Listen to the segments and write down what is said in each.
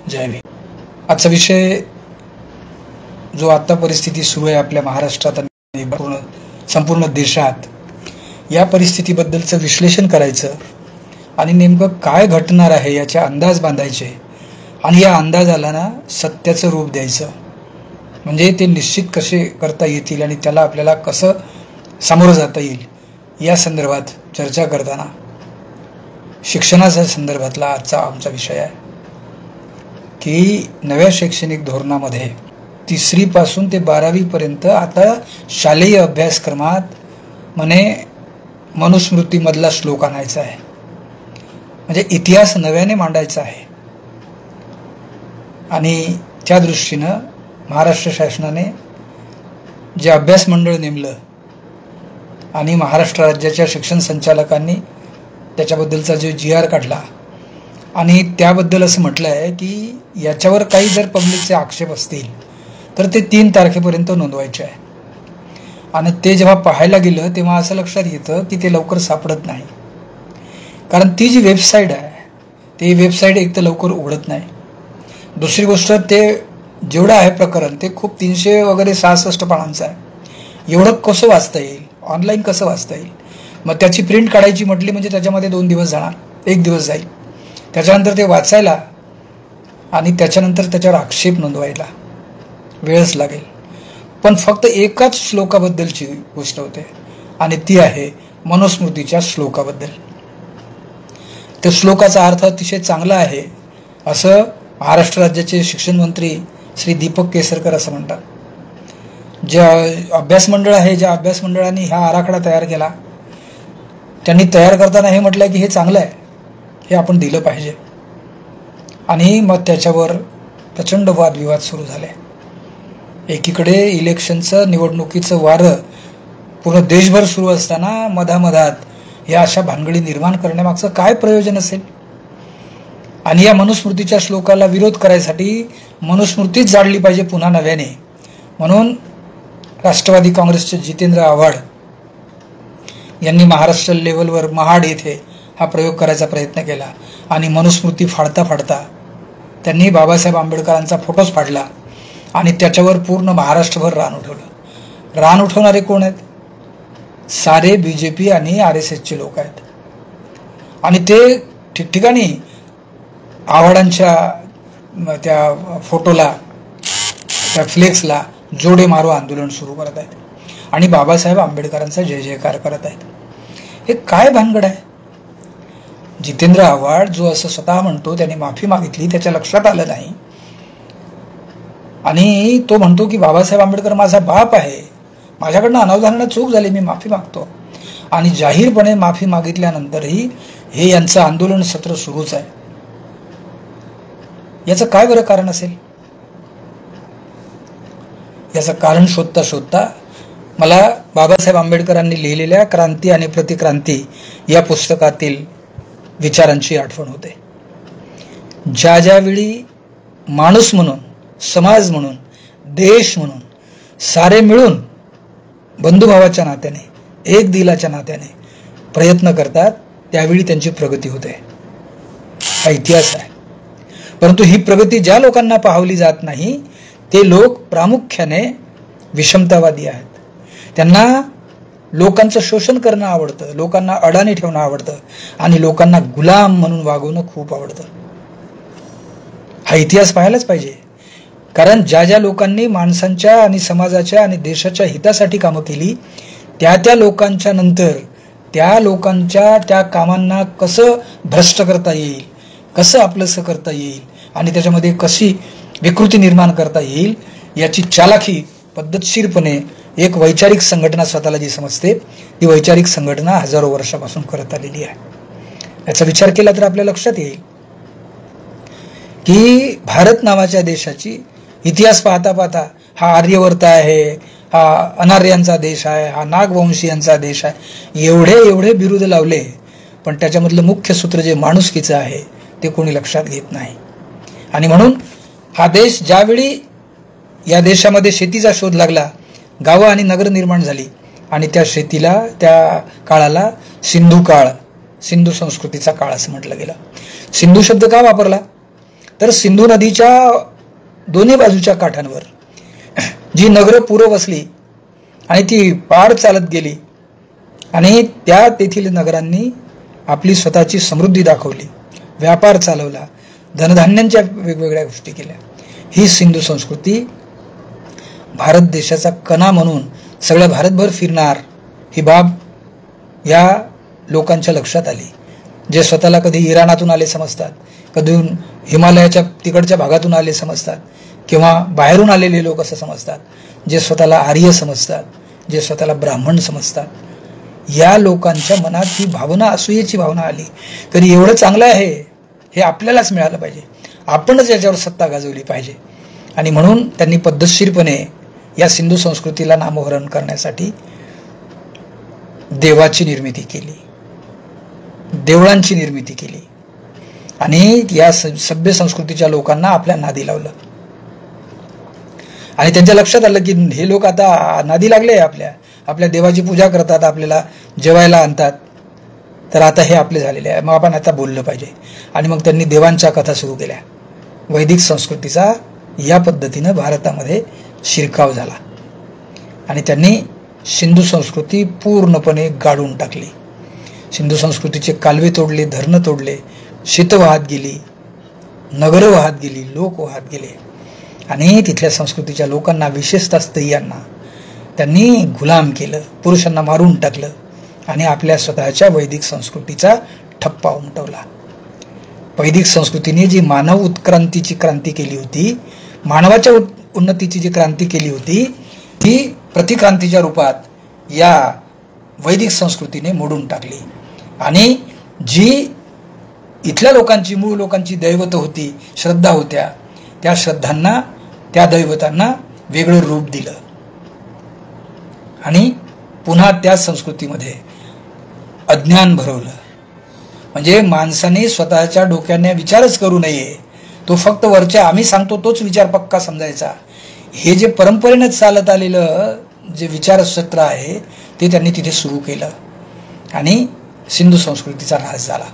जय भीम। आजचा विषय जो आता परिस्थिती सुरू आहे आपल्या महाराष्ट्रात आणि संपूर्ण देशात, या परिस्थितीबद्दलचं विश्लेषण करायचं आणि नेमकं काय घडणार आहे याचे अंदाज बांधायचे आणि या अंदाजाला ना सत्याचं रूप द्यायचं, म्हणजे ते निश्चित कसे करता येतील आणि त्याला आपल्याला कसं सामोरं जाता येईल या संदर्भात चर्चा करताना शिक्षणाच्या संदर्भातला आजचा आमचा विषय आहे की नव्या शैक्षणिक धोरणामध्ये 3री पासून ते 12वी पर्यंत आता शालेय अभ्यासक्रमात मनुस्मृतीमधला श्लोक आणायचा आहे, म्हणजे इतिहास नव्याने मांडायचा आहे। आणि त्या दृष्टीनं महाराष्ट्र शासनाने जे अभ्यास मंडळ नेमलं आणि महाराष्ट्र राज्याच्या शिक्षण संचालकांनी त्याच्याबद्दलचा जो GR काढला आणि त्याबद्दल असं म्हटलं आहे की याच्यावर काही जर पब्लिकचे आक्षेप असतील तर ते 3 तारखेपर्यंत नोंदवायचे आहे। आणि ते जेव्हा पाहायला गेलं तेव्हा असं लक्षात येतं की ते लवकर सापडत नाही, कारण ती जी वेबसाईट आहे ती वेबसाईट एक तर लवकर उघडत नाही, दुसरी गोष्ट ते जेवढं आहे प्रकरण ते खूप 300 वगैरे 66 पानांचं आहे। एवढं कसं वाचता येईल, ऑनलाईन कसं वाचता येईल? मग त्याची प्रिंट काढायची म्हटली म्हणजे त्याच्यामध्ये 2 दिवस जाणार, 1 दिवस जाईल, त्याच्यानंतर ते वाचायला आणि त्याच्यानंतर त्याच्यावर आक्षेप नोंदवायला वेळच लागेल। पण फक्त एकाच श्लोकाबद्दलची गोष्ट होते आणि ती आहे मनुस्मृतीच्या श्लोकाबद्दल। त्या श्लोकाचा अर्थ अतिशय चांगला आहे असं महाराष्ट्र राज्याचे शिक्षण मंत्री श्री दीपक केसरकर असं म्हणतात। जे अभ्यास मंडळ आहे, ज्या अभ्यास मंडळाने हा आराखडा तयार केला त्यांनी तयार करताना हे म्हटलं की हे चांगलं आहे, हे आपण दिलं पाहिजे। आणि मग त्याच्यावर प्रचंड वादविवाद सुरू झाले। एकीकडे इलेक्शनचं निवडणुकीचं वारं पूर्ण देशभर सुरू असताना मधामधात या अशा भानगडी निर्माण करण्यामागचं काय प्रयोजन असेल? आणि या मनुस्मृतीच्या श्लोकाला विरोध करायसाठी मनुस्मृतीच जाळली पाहिजे पुन्हा नव्याने, म्हणून राष्ट्रवादी काँग्रेसचे जितेंद्र आव्हाड यांनी महाराष्ट्र लेवलवर महाड येथे हा प्रयोग करायचा प्रयत्न केला आणि मनुस्मृती फाडता फाडता त्यांनी बाबासाहेब आंबेडकरांचा फोटोच फाडला आणि त्याच्यावर पूर्ण महाराष्ट्रभर रान उठवलं। रान उठवणारे कोण आहेत? सारे BJP आणि RSSचे लोक आहेत। आणि ते ठिकठिकाणी आव्हाडांच्या त्या फोटोला, त्या फ्लेक्सला जोडे मारो आंदोलन सुरू करत आहेत आणि बाबासाहेब आंबेडकरांचा जय जयकार करत आहेत। हे काय भानगड आहे? जितेंद्र आव्हाड जो असं स्वतः म्हणतो त्याने माफी मागितली, त्याच्या लक्षात आलं नाही आणि तो म्हणतो की बाबासाहेब आंबेडकर माझा बाप आहे, माझ्याकडनं अनावधानानं चूक झाली, मी माफी मागतो। आणि जाहीरपणे माफी मागितल्यानंतरही हे यांचं आंदोलन सत्र सुरूच आहे। याचं काय बरं कारण असेल? याचं कारण शोधता शोधता मला बाबासाहेब आंबेडकरांनी लिहिलेल्या क्रांती आणि प्रतिक्रांती या पुस्तकातील विचारांची आठवण होते। ज्या ज्यावेळी माणूस म्हणून, समाज म्हणून, देश म्हणून सारे मिळून बंधुभावाच्या नात्याने, एक दिलाच्या नात्याने प्रयत्न करतात त्यावेळी त्यांची प्रगती होते, हा इतिहास आहे। परंतु ही प्रगती ज्या लोकांना पाहवली जात नाही ते लोक प्रामुख्याने विषमतावादी आहेत। त्यांना लोकांचं शोषण करणं आवडतं, लोकांना अडाणी ठेवणं आवडतं आणि लोकांना गुलाम म्हणून वागवणं खूप आवडतं। हा इतिहास पाहायलाच पाहिजे, कारण ज्या ज्या लोकांनी माणसांच्या आणि समाजाच्या आणि देशाच्या हितासाठी कामं केली त्या त्या लोकांच्या नंतर त्या लोकांच्या त्या कामांना कसं भ्रष्ट करता येईल, कसं आपलंसं करता येईल आणि त्याच्यामध्ये कशी विकृती निर्माण करता येईल याची चालाखी पद्धतशीरपणे एक वैचारिक संघटना स्वतःला जी समजते ती वैचारिक संघटना हजारो वर्षापासून करत आलेली आहे। याचा विचार केला तर आपल्या लक्षात येईल की भारत नावाच्या देशाची इतिहास पाहता पाहता हा आर्यवर्त आहे, हा अनार्यांचा देश आहे, हा नागवंशीयांचा देश आहे, एवढे बिरुद लावले, पण त्याच्यामधलं मुख्य सूत्र जे माणुसकीचं आहे ते कोणी लक्षात घेत नाही। आणि म्हणून हा देश ज्यावेळी या देशामध्ये शेतीचा शोध लागला, गावं आणि नगर निर्माण झाली आणि त्या शेतीला, त्या काळाला सिंधू काळ, सिंधू संस्कृतीचा काळ असं म्हटलं गेलं। सिंधू शब्द का वापरला? तर सिंधू नदीच्या दोन्ही बाजूच्या काठांवर जी नगरं पूर्व वसली आणि ती पार चालत गेली आणि त्या तेथील नगरांनी आपली स्वतःची समृद्धी दाखवली, व्यापार चालवला, धनधान्यांच्या वेगवेगळ्या गोष्टी केल्या. ही सिंधू संस्कृती भारत देशाचा कणा म्हणून सगळ्या भारतभर फिरणार ही बाब या लोकांच्या लक्षात आली. जे स्वतःला कधी इराणातून आले समजतात, कधी हिमालयाच्या तिकडच्या भागातून आले समजतात किंवा बाहेरून आलेले लोक असं समजतात, जे स्वतःला आर्य समजतात, जे स्वतःला ब्राह्मण समजतात, या लोकांच्या मनात ही भावना, असूयेची भावना आली. कधी एवढं चांगलं आहे हे आपल्यालाच मिळालं पाहिजे, आपणच याच्यावर सत्ता गाजवली पाहिजे. आणि म्हणून त्यांनी पद्धतशीरपणे या सिंधू संस्कृतीला नामोहरण करण्यासाठी देवाची निर्मिती केली, देवळांची निर्मिती केली आणि या सभ्य संस्कृतीच्या लोकांना आपल्या नादी लावलं. आणि त्यांच्या लक्षात आलं की हे लोक आता नादी लागले, आपल्या देवाची पूजा करतात, आपल्याला जेवायला आणतात, तर आता हे आपले झालेले आहे, मग आपण आता बोललं पाहिजे. आणि मग त्यांनी देवांच्या कथा सुरू केल्या. वैदिक संस्कृतीचा या पद्धतीनं भारतामध्ये शिरकाव झाला आणि त्यांनी सिंधू संस्कृती पूर्णपणे गाडून टाकली. सिंधू संस्कृतीचे कालवे तोडले, धरणं तोडले, शीत वाहत गेली, नगरं वाहत गेली, लोक वाहत गेले आणि तिथल्या संस्कृतीच्या लोकांना, विशेषतः स्त्रियांना त्यांनी गुलाम केलं, पुरुषांना मारून टाकलं आणि आपल्या स्वतःच्या वैदिक संस्कृतीचा ठप्पा उमटवला. वैदिक संस्कृतीने जी मानव उत्क्रांतीची क्रांती केली होती, मानवाच्या उन्नतीची जी क्रांती केली होती, ती प्रतिक्रांतीच्या रूपात या वैदिक संस्कृतीने मोडून टाकली. आणि जी इथल्या लोकांची, मूळ लोकांची दैवत होती, श्रद्धा होत्या, त्या श्रद्धांना, त्या दैवतांना वेगळं रूप दिलं आणि पुन्हा त्या संस्कृतीमध्ये अज्ञान भरवलं. म्हणजे माणसाने स्वतःच्या डोक्याने विचारच करू नये, तो फक्त वरच्या आम्ही सांगतो तोच विचार पक्का समजायचा. हे जे परंपरेनं चालत आलेलं जे विचारक्षेत्र आहे ते त्यांनी तिथे सुरू केलं आणि सिंधू संस्कृतीचा ऱ्हास झाला.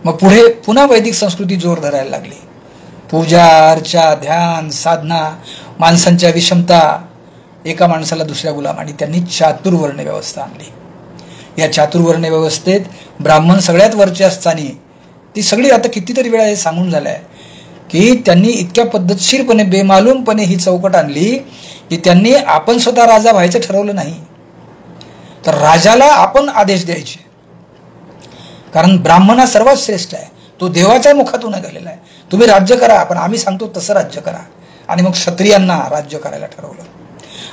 मग पुढे पुन्हा वैदिक संस्कृती जोर धरायला लागली. पूजा, अर्चा, ध्यान, साधना, माणसांच्या विषमता, एका माणसाला दुसऱ्या गुलाम, आणि त्यांनी चातुर्वर्ण व्यवस्था आणली. या चातुर्वर्ण व्यवस्थेत ब्राह्मण सगळ्यात वरच्या स्थानी, ती सगळी आता कितीतरी वेळा हे सांगून झालंय की त्यांनी इतक्या पद्धतशीरपणे, बेमालूमपणे ही चौकट आणली की त्यांनी आपण स्वतः राजा व्हायचं ठरवलं नाही, तर राजाला आपण आदेश द्यायचे. कारण ब्राह्मण हा सर्वात श्रेष्ठ आहे, तो देवाच्या मुखातून गेलेला आहे. तुम्ही राज्य करा, पण आम्ही सांगतो तसं राज्य करा. आणि मग क्षत्रियांना राज्य करायला ठरवलं.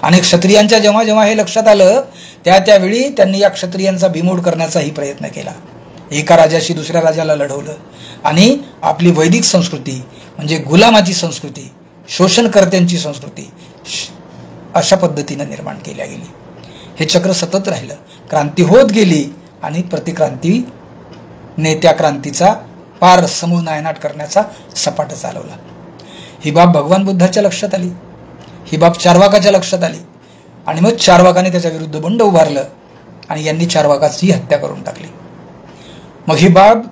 आणि क्षत्रियांच्या जेव्हा जेव्हा हे लक्षात आलं त्यावेळी त्यांनी या क्षत्रियांचा बिमोड करण्याचाही प्रयत्न केला. एका राजाशी दुसऱ्या राजाला लढवलं आणि आपली वैदिक संस्कृती म्हणजे गुलामाची संस्कृती, शोषणकर्त्यांची संस्कृती अशा पद्धतीनं निर्माण केल्या गेली. हे चक्र सतत राहिलं, क्रांती होत गेली आणि प्रतिक्रांतीने त्या क्रांतीचा पार समूळ नायनाट करण्याचा सपाटा चालवला. ही बाब भगवान बुद्धाच्या लक्षात आली, ही बाब चार्वाकाच्या लक्षात आली आणि मग चार्वाकाने त्याच्या विरुद्ध बंड उभारलं आणि यांनी चार्वाकाची हत्या करून टाकली. मग ही बाब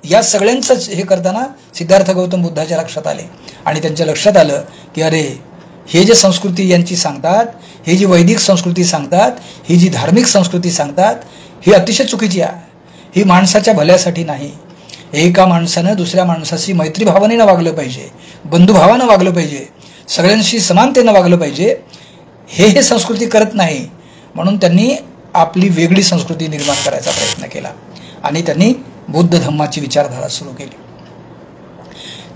या सगळ्यांचंच हे करताना सिद्धार्थ गौतम बुद्धाच्या लक्षात आले आणि त्यांच्या लक्षात आलं की अरे, हे जे संस्कृती यांची सांगतात, ही जी वैदिक संस्कृती सांगतात, ही जी धार्मिक संस्कृती सांगतात, ही अतिशय चुकीची आहे. ही माणसाच्या भल्यासाठी नाही. एका माणसानं दुसऱ्या माणसाशी मैत्रीभावानेनं वागलं पाहिजे, बंधुभावानं वागलं पाहिजे, सगळ्यांशी समानतेनं वागलं पाहिजे. हे संस्कृती करत नाही. म्हणून त्यांनी आपली वेगळी संस्कृती निर्माण करायचा प्रयत्न केला आणि त्यांनी बुद्ध धम्माची विचारधारा सुरू केली.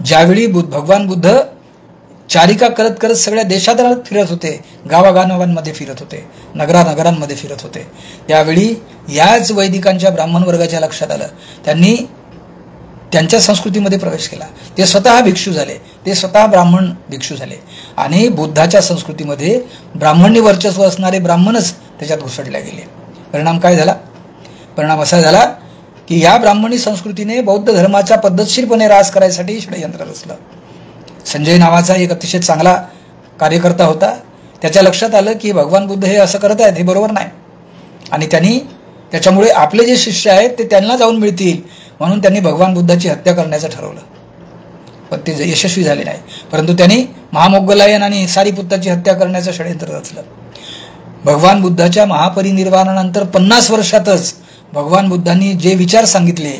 ज्यावेळी भगवान बुद्ध चारिका करत करत सगळ्या देशात फिरत होते, गावागावांमध्ये फिरत होते, नगरानगरांमध्ये फिरत होते, त्यावेळी याच वैदिकांच्या ब्राह्मण वर्गाच्या लक्षात आलं. त्यांनी त्यांच्या संस्कृतीमध्ये प्रवेश केला. ते स्वतः भिक्षू झाले, ते स्वतः ब्राह्मण भिक्षू झाले आणि बुद्धाच्या संस्कृतीमध्ये ब्राह्मणी वर्चस्व असणारे ब्राह्मणच त्याच्यात घुसडले गेले. परिणाम काय झाला? परिणाम असा झाला की या ब्राह्मणी संस्कृतीने बौद्ध धर्माचा पद्धतशीरपणे ऱ्हास करायसाठी षडयंत्र रचलं. संजय नावाचा एक अतिशय चांगला कार्यकर्ता होता. त्याच्या लक्षात आलं की भगवान बुद्ध हे असं करत आहेत, हे बरोबर नाही आणि त्यांनी त्याच्यामुळे आपले जे शिष्य आहेत ते त्यांना जाऊन मिळतील म्हणून त्यांनी भगवान बुद्धाची हत्या करण्याचं ठरवलं. पण ते यशस्वी झाले नाही. परंतु त्यांनी महामोगलायन आणि सारीपुत्ताची हत्या करण्याचं षडयंत्र रचलं. भगवान बुद्धाच्या महापरिनिर्वाणानंतर 50 वर्षातच भगवान बुद्धांनी जे विचार सांगितले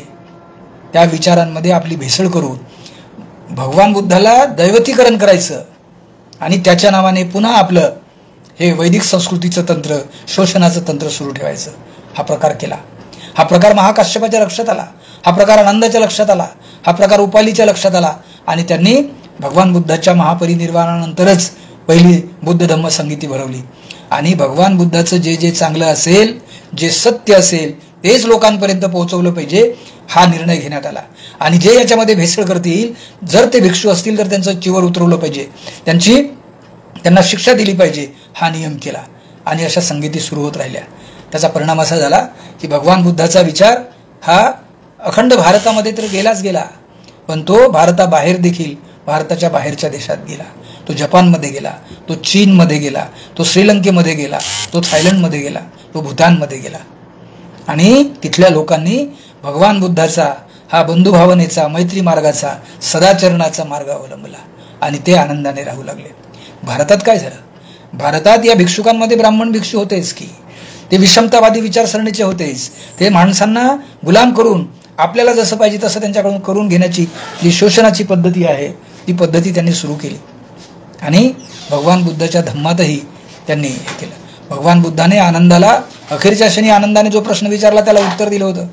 त्या विचारांमध्ये आपली भेसळ करून भगवान बुद्धाला दैवतीकरण करायचं आणि त्याच्या नावाने पुन्हा आपलं हे वैदिक संस्कृतीचं तंत्र, शोषणाचं तंत्र सुरू ठेवायचं, हा प्रकार केला. हा प्रकार महाकाश्यपाच्या लक्षात आला, हा प्रकार आनंदाच्या लक्षात आला, हा प्रकार उपालीच्या लक्षात आला आणि त्यांनी भगवान बुद्धाच्या महापरिनिर्वाणानंतरच पहिली बुद्ध धम्म संहिता भरवली. आणि भगवान बुद्धाचं जे जे चांगलं असेल, जे सत्य असेल तेच लोकांपर्यंत पोहोचवलं पाहिजे, हा निर्णय घेण्यात आला. आणि जे याच्यामध्ये भेसळ करतील, जर ते भिक्षू असतील तर त्यांचं चिवर उतरवलं पाहिजे, त्यांना शिक्षा दिली पाहिजे, हा नियम केला. आणि अशा संगती सुरू होत राहिल्या. त्याचा परिणाम असा झाला की भगवान बुद्धाचा विचार हा अखंड भारतामध्ये तर गेलाच गेला, पण तो भारताबाहेर देखील, भारताच्या बाहेरच्या देशात गेला. तो जपानमध्ये गेला, तो चीनमध्ये गेला, तो श्रीलंकेमध्ये गेला, तो थायलंडमध्ये गेला, तो भूतानमध्ये गेला. आणि तिथल्या लोकांनी भगवान बुद्धाचा हा बंधुभावनेचा, मैत्री मार्गाचा, सदाचरणाचा मार्ग अवलंबला आणि ते आनंदाने राहू लागले. भारतात काय झालं? भारतात या भिक्षुकांमध्ये ब्राह्मण भिक्षू होतेच की, ते विषमतावादी विचारसरणीचे होतेच. ते माणसांना गुलाम करून आपल्याला जसं पाहिजे तसं त्यांच्याकडून करून घेण्याची जी शोषणाची पद्धती आहे ती पद्धती त्यांनी सुरू केली. आणि भगवान बुद्धाच्या धम्मातही त्यांनी हे केलं. भगवान बुद्धाने आनंदाला अखेरच्या क्षणी आनंदाने जो प्रश्न विचारला त्याला उत्तर दिलं होतं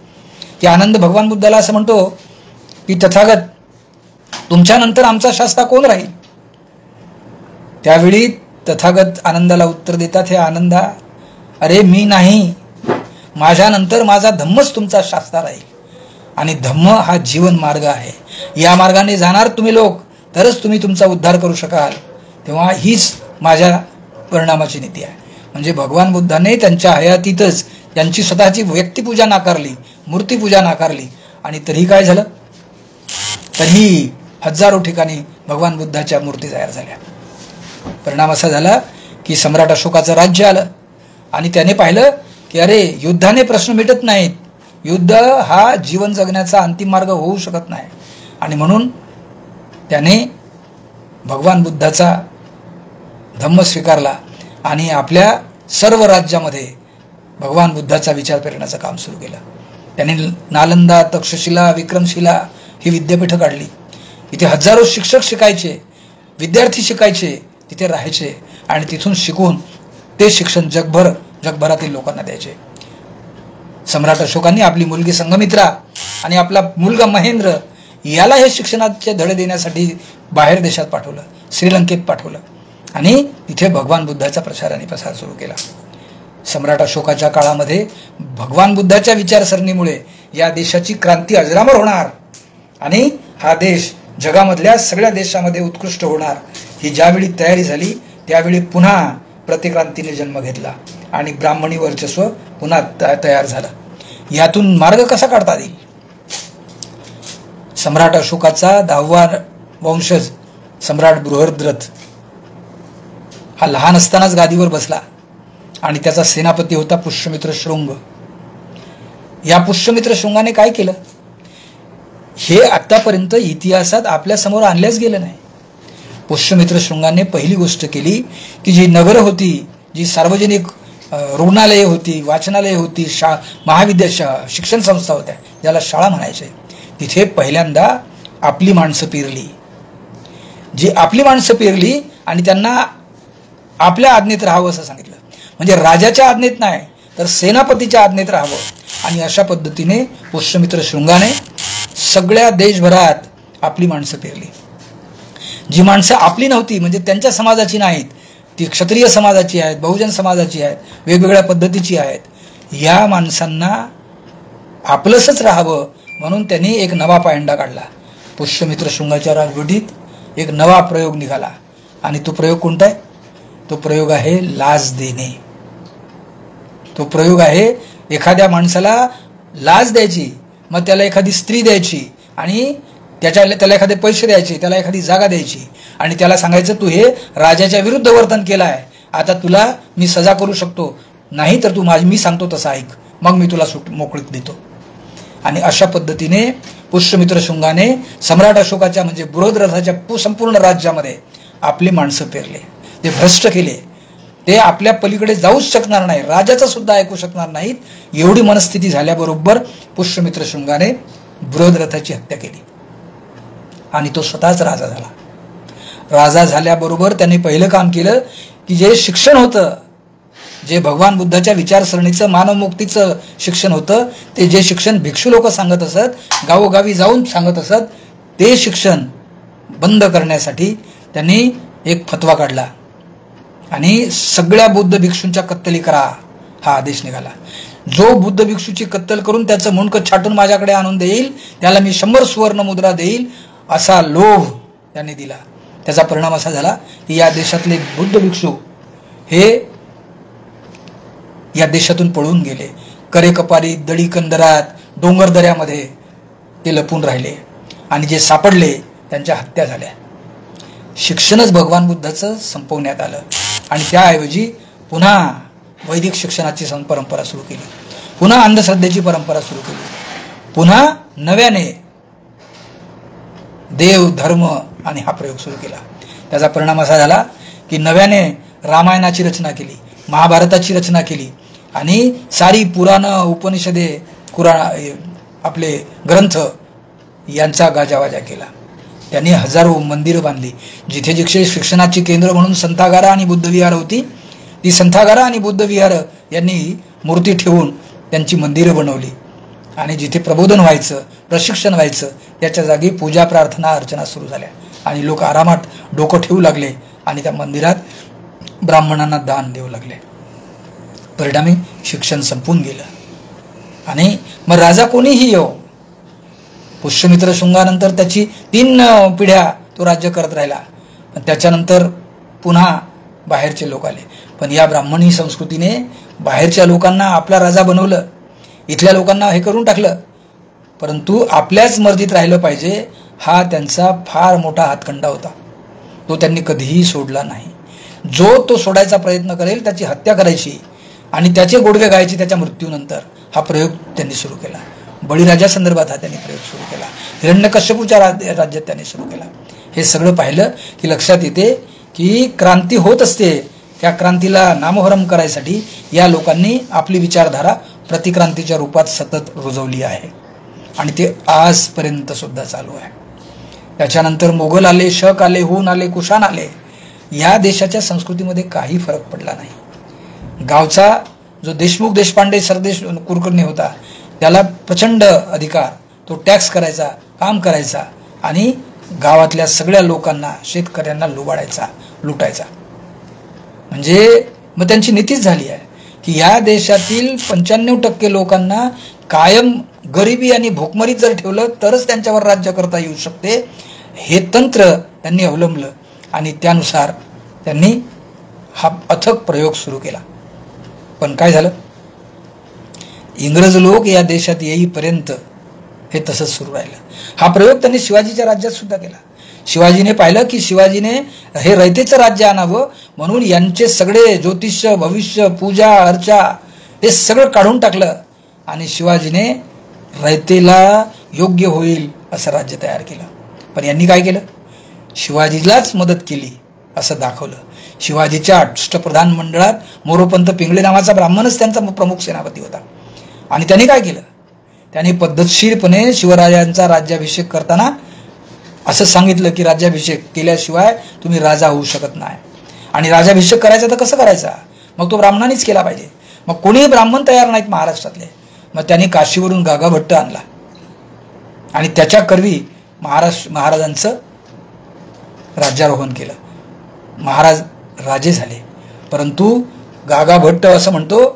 की आनंद भगवान बुद्धाला असं म्हणतो की तथागत, तुमच्यानंतर आमचा शास्ता कोण राहील? त्यावेळी तथागत आनंदाला उत्तर देतात, हे आनंदा, अरे मी नाही, माझ्यानंतर माझा धम्मच तुमचा शास्ता राहील. आणि धम्म हा जीवन मार्ग आहे. या मार्गाने जाणार तुम्ही लोक तरच तुम्ही तुमचा उद्धार करू शकाल. तेव्हा हीच माझ्या परिणामाची नीती आहे. म्हणजे भगवान बुद्धाने त्यांच्या हयातीतच त्यांची स्वतःची व्यक्तिपूजा नाकारली, मूर्तीपूजा नाकारली. आणि तरीही काय झालं? तरीही हजारो ठिकाणी भगवान बुद्धाच्या मूर्ती तयार झाल्या. परिणाम असा झाला की सम्राट अशोकाचं राज्य आलं आणि त्याने पाहिलं की अरे, युद्धाने प्रश्न मिटत नाहीत, युद्ध हा जीवन जगण्याचा अंतिम मार्ग होऊ शकत नाही. आणि म्हणून त्याने भगवान बुद्धाचा धम्म स्वीकारला आणि आपल्या सर्व राज्यामध्ये भगवान बुद्धाचा विचार पेरण्याचं काम सुरू केलं. त्याने नालंदा, तक्षशिला, विक्रमशिला ही विद्यापीठं काढली. इथे हजारो शिक्षक शिकायचे, विद्यार्थी शिकायचे, तिथे राहायचे आणि तिथून शिकून ते शिक्षण जगभरातील लोकांना द्यायचे. सम्राट अशोकांनी आपली मुलगी संघमित्रा आणि आपला मुलगा महेंद्र याला हे शिक्षणाचे धडे देण्यासाठी बाहेर देशात पाठवलं, श्रीलंकेत पाठवलं आणि तिथे भगवान बुद्धाचा प्रचार आणि प्रसार सुरू केला. सम्राट अशोकाच्या काळामध्ये भगवान बुद्धाच्या विचारसरणीमुळे या देशाची क्रांती अजरामर होणार आणि हा देश जगामधल्या सगळ्या देशामध्ये उत्कृष्ट होणार ही ज्यावेळी तयारी झाली त्यावेळी पुन्हा प्रतिक्रांतीने जन्म घेतला आणि ब्राह्मणी वर्चस्व पुन्हा तयार झालं. यातून मार्ग कसा काढता येईल? सम्राट अशोकाचा 10वा वंशज सम्राट बृहद्रथ हा लहान असतानाच गादीवर बसला आणि त्याचा सेनापती होता पुष्यमित्र शृंग. या पुष्यमित्र शृंगाने काय केलं हे आतापर्यंत इतिहासात आपल्या समोर आणल्याच गेलं नाही. पुष्यमित्र शृंगाने पहिली गोष्ट केली की जी नगरं होती, जी सार्वजनिक रुग्णालये होती, वाचनालये होती, शिक्षण संस्था होत्या ज्याला शाळा म्हणायचे, तिथे पहिल्यांदा आपली माणसं पेरली. जी आपली माणसं पेरली आणि त्यांना आपल्या आज्ञेत राहावं असं सांगितलं. म्हणजे राजाच्या आज्ञेत नाही तर सेनापतीच्या आज्ञेत राहावं. आणि अशा पद्धतीने पुष्यमित्र शृंगाने सगळ्या देशभरात आपली माणसं पेरली. जी माणसं आपली नव्हती, म्हणजे त्यांच्या समाजाची नाहीत, ती क्षत्रिय समाजाची आहेत, बहुजन समाजाची आहेत, वेगवेगळ्या पद्धतीची आहेत, या माणसांना आपलंसच राहावं म्हणून त्यांनी एक नवा पायंडा काढला. पुष्यमित्र शृंगाच्या राजवटीत एक नवा प्रयोग निघाला आणि तो प्रयोग कोणता आहे? तो प्रयोग आहे लाच देणे. तो प्रयोग आहे एखाद्या माणसाला लाच द्यायची, मग त्याला एखादी स्त्री द्यायची आणि त्याला एखादे पैसे द्यायचे, त्याला एखादी जागा द्यायची आणि त्याला सांगायचं तू हे राजाच्या विरुद्ध वर्तन केलं आहे, आता तुला मी सजा करू शकतो, नाही तर तू मी सांगतो तसं ऐक, मग मी तुला मोकळीक देतो. आणि अशा पद्धतीने पुष्यमित्र शुंगाने सम्राट अशोकाच्या म्हणजे बृहद्रथाच्या संपूर्ण राज्यामध्ये आपली माणसं पेरले, ते भ्रष्ट केले, ते आपल्या पलीकडे जाऊच शकणार नाही, राजाचं सुद्धा ऐकू शकणार नाहीत, एवढी मनस्थिती झाल्याबरोबर पुष्यमित्र शुंगाने बृहद्रथाची हत्या केली आणि तो स्वतःच राजा झाला. राजा झाल्याबरोबर त्यांनी पहिलं काम केलं की जे शिक्षण होतं, जे भगवान बुद्धाच्या विचारसरणीचं मानवमुक्तीचं शिक्षण होतं, ते जे शिक्षण भिक्षू लोक सांगत असत, गावोगावी जाऊन सांगत असत, ते शिक्षण बंद करण्यासाठी त्यांनी एक फतवा काढला आणि सगळ्या बुद्ध भिक्षूंच्या कत्तली करा हा आदेश निघाला. जो बुद्ध भिक्षूची कत्तल करून त्याचं मुंडकं छाटून माझ्याकडे आणून देईल त्याला मी 100 सुवर्ण मुद्रा देईल असा लोभ त्यांनी दिला. त्याचा परिणाम असा झाला की या देशातले बुद्ध भिक्षू हे या देशातून पळून गेले. करेकपारी, दडी कंदरात, डोंगरदऱ्यामध्ये ते लपून राहिले आणि जे सापडले त्यांच्या हत्या झाल्या. शिक्षणच भगवान बुद्धाचं संपवण्यात आलं आणि त्याऐवजी पुन्हा वैदिक शिक्षणाची परंपरा सुरू केली, पुन्हा अंधश्रद्धेची परंपरा सुरू केली, पुन्हा नव्याने देव धर्म आणि हा प्रयोग सुरू केला. त्याचा परिणाम असा झाला की नव्याने रामायणाची रचना केली, महाभारताची रचना केली आणि सारी पुराणं, उपनिषदे, आपले ग्रंथ यांचा गाजावाजा केला. त्यांनी हजारो मंदिरं बांधली. जिथे जिथे शिक्षणाची केंद्र म्हणून संथागारा आणि बुद्धविहार होती, ती संथागारा आणि बुद्धविहार यांनी मूर्ती ठेवून त्यांची मंदिरं बनवली आणि जिथे प्रबोधन व्हायचं, प्रशिक्षण व्हायचं, त्याच्या जागी पूजा, प्रार्थना, अर्चना सुरू झाल्या आणि लोक आरामात डोकं ठेवू लागले आणि त्या मंदिरात ब्राह्मणांना दान देऊ लागले. परिणामी शिक्षण संपून गेलं आणि मग राजा कोणीही येऊ, पुष्यमित्र शुंगानंतर त्याची 3 पिढ्या तो राज्य करत राहिला. पण त्याच्यानंतर पुन्हा बाहेरचे लोक आले. पण या ब्राह्मणी संस्कृतीने बाहेरच्या लोकांना आपला राजा बनवलं, इथल्या लोकांना हे करून टाकलं, परंतु आपल्याच मर्जीत राहिलं पाहिजे हा त्यांचा फार मोठा हातखंडा होता. तो त्यांनी कधीही सोडला नाही. जो तो सोडायचा प्रयत्न करेल त्याची हत्या करायची आणि त्याचे गोडवे गायचे त्याच्या मृत्यूनंतर हा प्रयोग त्यांनी सुरू केला. बळीराजा संदर्भात हा त्यांनी प्रयोग सुरू केला, हिरण्यकश्यपूच्या राज्यात त्यांनी सुरू केला. हे सगळं पाहिलं की लक्षात येते की क्रांती होत असते, त्या क्रांतीला नामोहरम करायसाठी या लोकांनी आपली विचारधारा प्रतिक्रांतीच्या रूपात सतत रुजवली आहे आणि ते आजपर्यंत सुद्धा चालू आहे. त्याच्यानंतर मोगल आले, शक आले, हुन आले, कुशाण आले, या देशाच्या संस्कृतीमध्ये काही फरक पडला नाही. गावचा जो देशमुख, देशपांडे, सरदेश कुलकर्णी होता त्याला प्रचंड अधिकार, तो टॅक्स करायचा, काम करायचा आणि गावातल्या सगळ्या लोकांना, शेतकऱ्यांना लुबाडायचा, लुटायचा. म्हणजे मग त्यांची नीतीच झाली आहे की या देशातील 95% लोकांना कायम गरिबी आणि भोकमरीत जर ठेवलं तरच त्यांच्यावर राज्य करता येऊ शकते. हे तंत्र त्यांनी अवलंबलं आणि त्यानुसार त्यांनी हा अथक प्रयोग सुरू केला. पण काय झालं, इंग्रज लोक या देशात येईपर्यंत हे तसंच सुरू राहिलं. हा प्रयोग त्यांनी शिवाजीच्या राज्यात सुद्धा केला. शिवाजीने पाहिलं की शिवाजीने हे रयतेचं राज्य आणावं म्हणून यांचे सगळे ज्योतिष्य, भविष्य, पूजा, अर्चा हे सगळं काढून टाकलं आणि शिवाजीने रयतेला योग्य होईल असं राज्य तयार केलं. पण यांनी काय केलं, शिवाजीलाच मदत केली असं दाखवलं. शिवाजीच्या अष्टप्रधान मंडळात मोरोपंत पिंगळे नावाचा ब्राह्मणच त्यांचा प्रमुख सेनापती होता आणि त्यांनी काय केलं, त्यांनी पद्धतशीरपणे शिवरायांचा राज्याभिषेक करताना असं सांगितलं की राज्याभिषेक केल्याशिवाय तुम्ही राजा होऊ शकत नाही आणि राज्याभिषेक करायचा तर कसं करायचा, मग तो ब्राह्मणांनीच केला पाहिजे. मग कोणीही ब्राह्मण तयार नाहीत महाराष्ट्रातले. मग त्यांनी काशीवरून गागा भट्ट आणला आणि त्याच्या करवी महाराजांचं राज्यारोहण केलं. महाराज राजे झाले. परंतु गागा भट्ट असं म्हणतो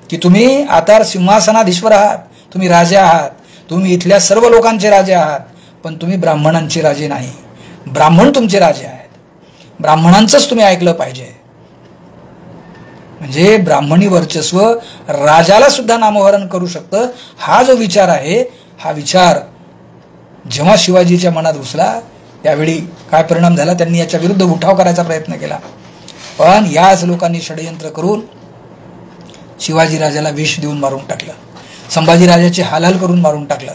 की तुम्ही आता सिंहासनाधीश्वर आहात, तुम्ही राजे आहात, तुम्ही इथल्या सर्व लोकांचे राजे आहात, पण तुम्ही ब्राह्मणांचे राजे नाही. ब्राह्मण तुमचे राजे आहेत, ब्राह्मणांचंच तुम्ही ऐकलं पाहिजे. म्हणजे ब्राह्मणी वर्चस्व राजाला सुद्धा नामोहरण करू शकतं. हा जो विचार आहे, हा विचार जेव्हा शिवाजीच्या मनात घुसला त्यावेळी काय परिणाम झाला, त्यांनी याच्या विरुद्ध उठाव करायचा प्रयत्न केला. पण याच लोकांनी षडयंत्र करून शिवाजी राजाला विष देऊन मारून टाकलं, संभाजी राजाचे हालहाल करून मारून टाकलं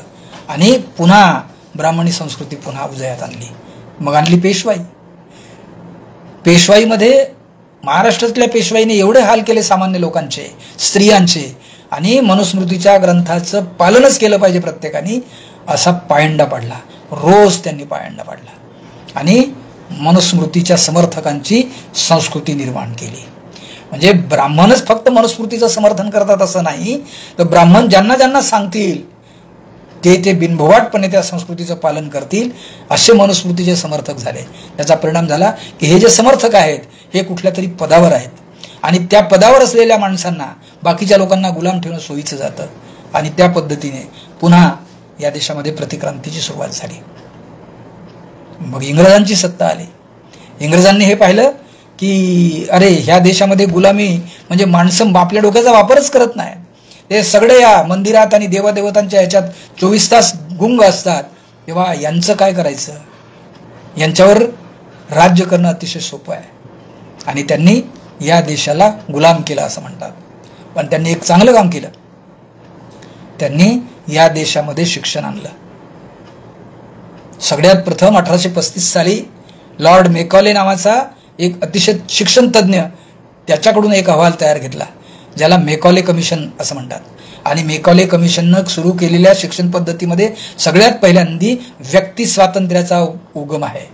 आणि पुन्हा ब्राह्मणी संस्कृती पुन्हा उदयात आणली. मग आणली पेशवाई. पेशवाईमध्ये महाराष्ट्रातल्या पेशवाईने एवढे हाल केले सामान्य लोकांचे, स्त्रियांचे, आणि मनुस्मृतीच्या ग्रंथाचं पालनच केलं पाहिजे प्रत्येकाने असा पायंडा पाडला. रोज त्यांनी पायंडा पाडला आणि मनुस्मृतीच्या समर्थकांची संस्कृती निर्माण केली. म्हणजे ब्राह्मणच फक्त मनुस्मृतीचं समर्थन करतात असं नाही, तर ब्राह्मण ज्यांना ज्यांना सांगतील ते बिनभोवाटपणे त्या संस्कृतीचं पालन करतील असे मनुस्मृतीचे समर्थक झाले. त्याचा परिणाम झाला की हे जे समर्थक आहेत हे कुठल्या तरी पदावर आहेत आणि त्या पदावर असलेल्या माणसांना बाकीच्या लोकांना गुलाम ठेवणं सोयीचं जातं आणि त्या पद्धतीने पुन्हा या देशामध्ये प्रतिक्रांतीची सुरुवात झाली. मग इंग्रजांची सत्ता आली. इंग्रजांनी हे पाहिलं की अरे ह्या देशामध्ये गुलामी म्हणजे माणसं आपल्या डोक्याचा वापरच करत नाही, ते सगळे या मंदिरात आणि देवादेवतांच्या ह्याच्यात 24 तास गुंग असतात, तेव्हा यांचं काय करायचं, यांच्यावर राज्य करणं अतिशय सोपं आहे. आणि त्यांनी या देशाला गुलाम केला असं म्हणतात. पण त्यांनी एक चांगलं काम केलं. त्यांनी या देशामध्ये शिक्षण आणलं. सगळ्यात प्रथम 1835 साली लॉर्ड मेकॉले नावाचा एक अतिशय शिक्षण तज्ज्ञ त्याच्याकडून एक अहवाल तयार घेतला ज्याला मेकॉले कमिशन असं म्हणतात. आणि मेकॉले कमिशननं सुरू केलेल्या शिक्षण पद्धतीमध्ये सगळ्यात पहिल्यांदी व्यक्ती स्वातंत्र्याचा उगम आहे.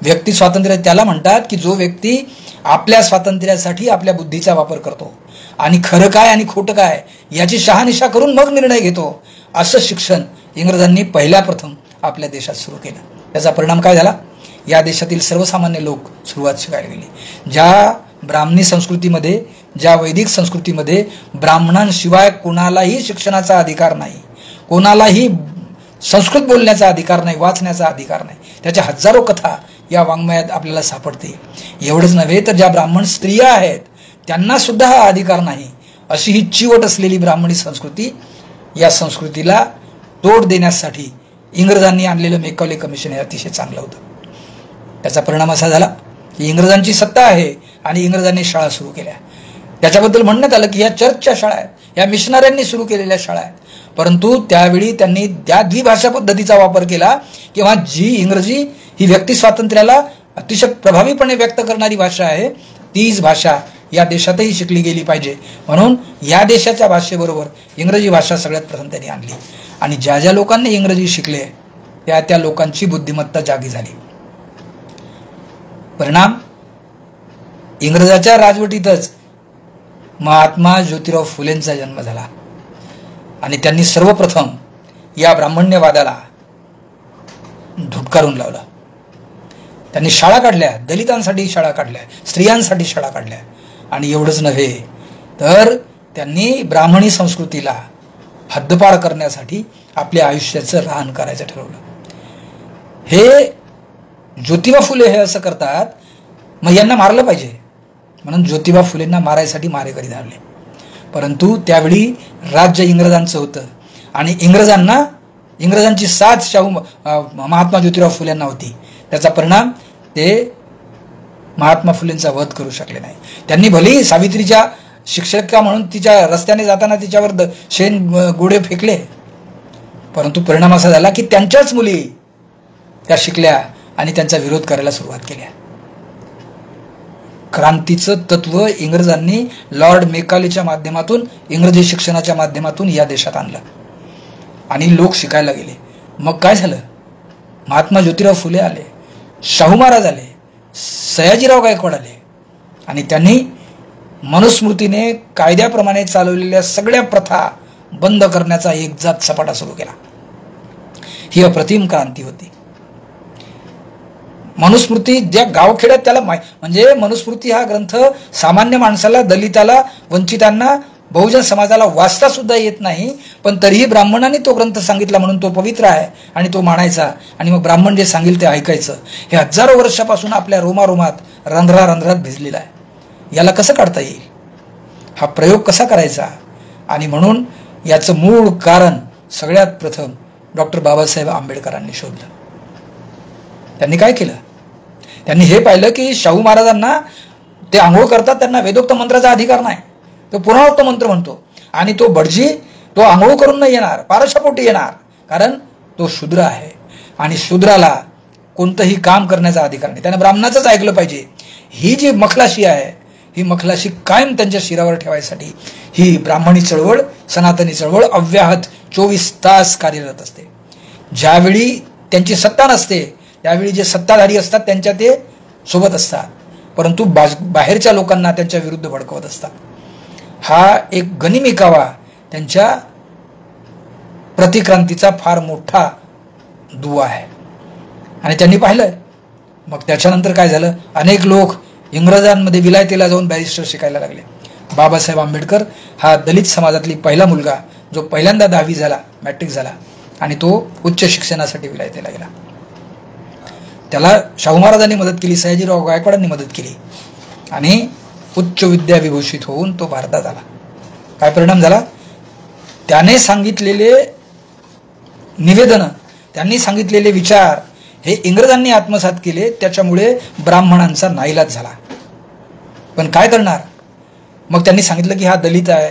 व्यक्ती स्वातंत्र्य त्याला म्हणतात की जो व्यक्ती आपल्या स्वातंत्र्यासाठी आपल्या बुद्धीचा वापर करतो आणि खरं काय आणि खोटं काय याची शहानिशा करून मग निर्णय घेतो, असं शिक्षण इंग्रजांनी पहिल्या प्रथम आपल्या देशात सुरू केलं. त्याचा परिणाम काय झाला, या देशातील सर्वसामान्य लोक सुरुवात शिकायला गेली. ज्या ब्राह्मणी संस्कृतीमध्ये, ज्या वैदिक संस्कृतीमध्ये ब्राह्मणांशिवाय कोणालाही शिक्षणाचा अधिकार नाही, कोणालाही संस्कृत बोलण्याचा अधिकार नाही, वाचण्याचा अधिकार नाही, त्याच्या हजारो कथा या वाङ्मयात आपल्याला सापडते. एवढंच नव्हे तर ज्या ब्राह्मण स्त्रिया आहेत त्यांना सुद्धा हा अधिकार नाही, अशी ही चिवट असलेली ब्राह्मणी संस्कृती, या संस्कृतीला तोड देण्यासाठी इंग्रजांनी आणलेलं मेकॉले कमिशन हे अतिशय चांगलं होतं. त्याचा परिणाम असा झाला की इंग्रजांची सत्ता आहे आणि इंग्रजांनी शाळा सुरू केल्या. त्याच्याबद्दल म्हणण्यात आलं की ह्या चर्चच्या शाळा आहेत, ह्या मिशनऱ्यांनी सुरू केलेल्या शाळा आहेत. परंतु त्यावेळी त्यांनी त्या द्विभाषा पद्धतीचा वापर केला किंवा जी इंग्रजी ही व्यक्ती स्वातंत्र्याला अतिशय प्रभावीपणे व्यक्त करणारी भाषा आहे, तीच भाषा या देशातही शिकली गेली पाहिजे म्हणून या देशाच्या भाषेबरोबर इंग्रजी भाषा सगळ्यात प्रथम त्यांनी आणली. आणि ज्या ज्या लोकांनी इंग्रजी शिकले त्या त्या लोकांची बुद्धिमत्ता जागी झाली. परिणाम, इंग्रजाच्या राजवटीतच महात्मा ज्योतिराव फुलेंचा जन्म झाला आणि त्यांनी सर्वप्रथम या ब्राह्मण्यवादाला धुटकारून लावला. त्यांनी शाळा काढल्या, दलितांसाठी शाळा काढल्या, स्त्रियांसाठी शाळा काढल्या. आणि एवढंच नव्हे तर त्यांनी ब्राह्मणी संस्कृतीला हद्दपार करण्यासाठी आपल्या आयुष्याचं रान करायचं ठरवलं. हे ज्योतिबा फुले हे असं करतात, मग यांना मारलं पाहिजे म्हणून ज्योतिबा फुलेंना मारायसाठी मारेकरी धावले. परंतु त्यावेळी राज्य इंग्रजांचं होतं आणि इंग्रजांची साथ महात्मा ज्योतिराव फुलेंना होती. त्याचा परिणाम ते महात्मा फुलेंचा वध करू शकले नाही. त्यांनी भलेही सावित्रीच्या शिक्षका म्हणून तिच्या रस्त्याने जाताना तिच्यावर शेण गोडे फेकले, परंतु परिणाम असा झाला की त्यांच्याच मुली त्या शिकल्या आणि त्यांचा विरोध करायला सुरुवात केल्या. क्रांतीचं तत्व इंग्रजांनी लॉर्ड मेकॉलेच्या माध्यमातून, इंग्रजी शिक्षणाच्या माध्यमातून या देशात आणलं आणि लोक शिकायला गेले. मग काय झालं, महात्मा ज्योतिराव फुले आले, शाहू महाराज आले, सयाजीराव गायकवाड आले आणि त्यांनी मनुस्मृतीने कायद्याप्रमाणे चालवलेल्या सगळ्या प्रथा बंद करण्याचा एक जात सपाटा सुरू केला. ही अप्रतिम क्रांती होती. मनुस्मृती ज्या गावखेड्यात त्याला म्हणजे मनुस्मृती हा ग्रंथ सामान्य माणसाला, दलिताला, वंचितांना, बहुजन समाजाला वाचता सुद्धा येत नाही, पण तरीही ब्राह्मणांनी तो ग्रंथ सांगितला म्हणून तो पवित्र आहे आणि तो मानायचा आणि मग ब्राह्मण जे सांगेल ते ऐकायचं. हे हजारो वर्षापासून आपल्या रोमारोमात रंध्रात भिजलेला आहे. याला कसं काढता येईल, हा प्रयोग कसा करायचा, आणि म्हणून याचं मूळ कारण सगळ्यात प्रथम डॉक्टर बाबासाहेब आंबेडकरांनी शोधलं. त्यांनी काय केलं, त्यांनी हे पाहिलं की शाहू महाराजांना ते आंघोळ करतात, त्यांना वेदोक्त मंत्राचा अधिकार नाही, तो पुराणोक्त मंत्र म्हणतो आणि तो भटजी तो आंघोळ करून नाही येणार, पारशापोटी येणार, कारण तो शूद्र आहे आणि शूद्राला कोणतंही काम करण्याचा अधिकार नाही, त्याने ब्राह्मणाचंच ऐकलं पाहिजे. ही जी मखलाशी आहे, ही मखलाशी कायम त्यांच्या शिरावर ठेवायसाठी ही ब्राह्मणी चळवळ, सनातनी चळवळ अव्याहत 24 तास कार्यरत असते. ज्यावेळी त्यांची सत्ता नसते त्यावेळी जे सत्ताधारी असतात त्यांच्या ते सोबत असतात, परंतु बाहेरच्या लोकांना त्यांच्या विरुद्ध भडकवत असतात. हा एक गनिमी कावा त्यांच्या प्रतिक्रांतीचा फार मोठा दुवा आहे आणि त्यांनी पाहिलंय. मग त्याच्यानंतर काय झालं, अनेक लोक इंग्रजांमध्ये विलायतेला जाऊन बॅरिस्टर शिकायला लागले. बाबासाहेब आंबेडकर हा दलित समाजातली पहिला मुलगा जो पहिल्यांदा 10वी झाला, मॅट्रिक झाला आणि तो उच्च शिक्षणासाठी विलायतेला गेला. त्याला शाहू महाराजांनी मदत केली, सयाजीराव गायकवाडांनी मदत केली आणि उच्च विद्या विभूषित होऊन तो भारतात आला. काय परिणाम झाला, त्याने सांगितलेले निवेदनं, त्यांनी सांगितलेले विचार हे इंग्रजांनी आत्मसात केले, त्याच्यामुळे ब्राह्मणांचा नाईलाज झाला. पण काय करणार, मग त्यांनी सांगितलं की हा दलित आहे,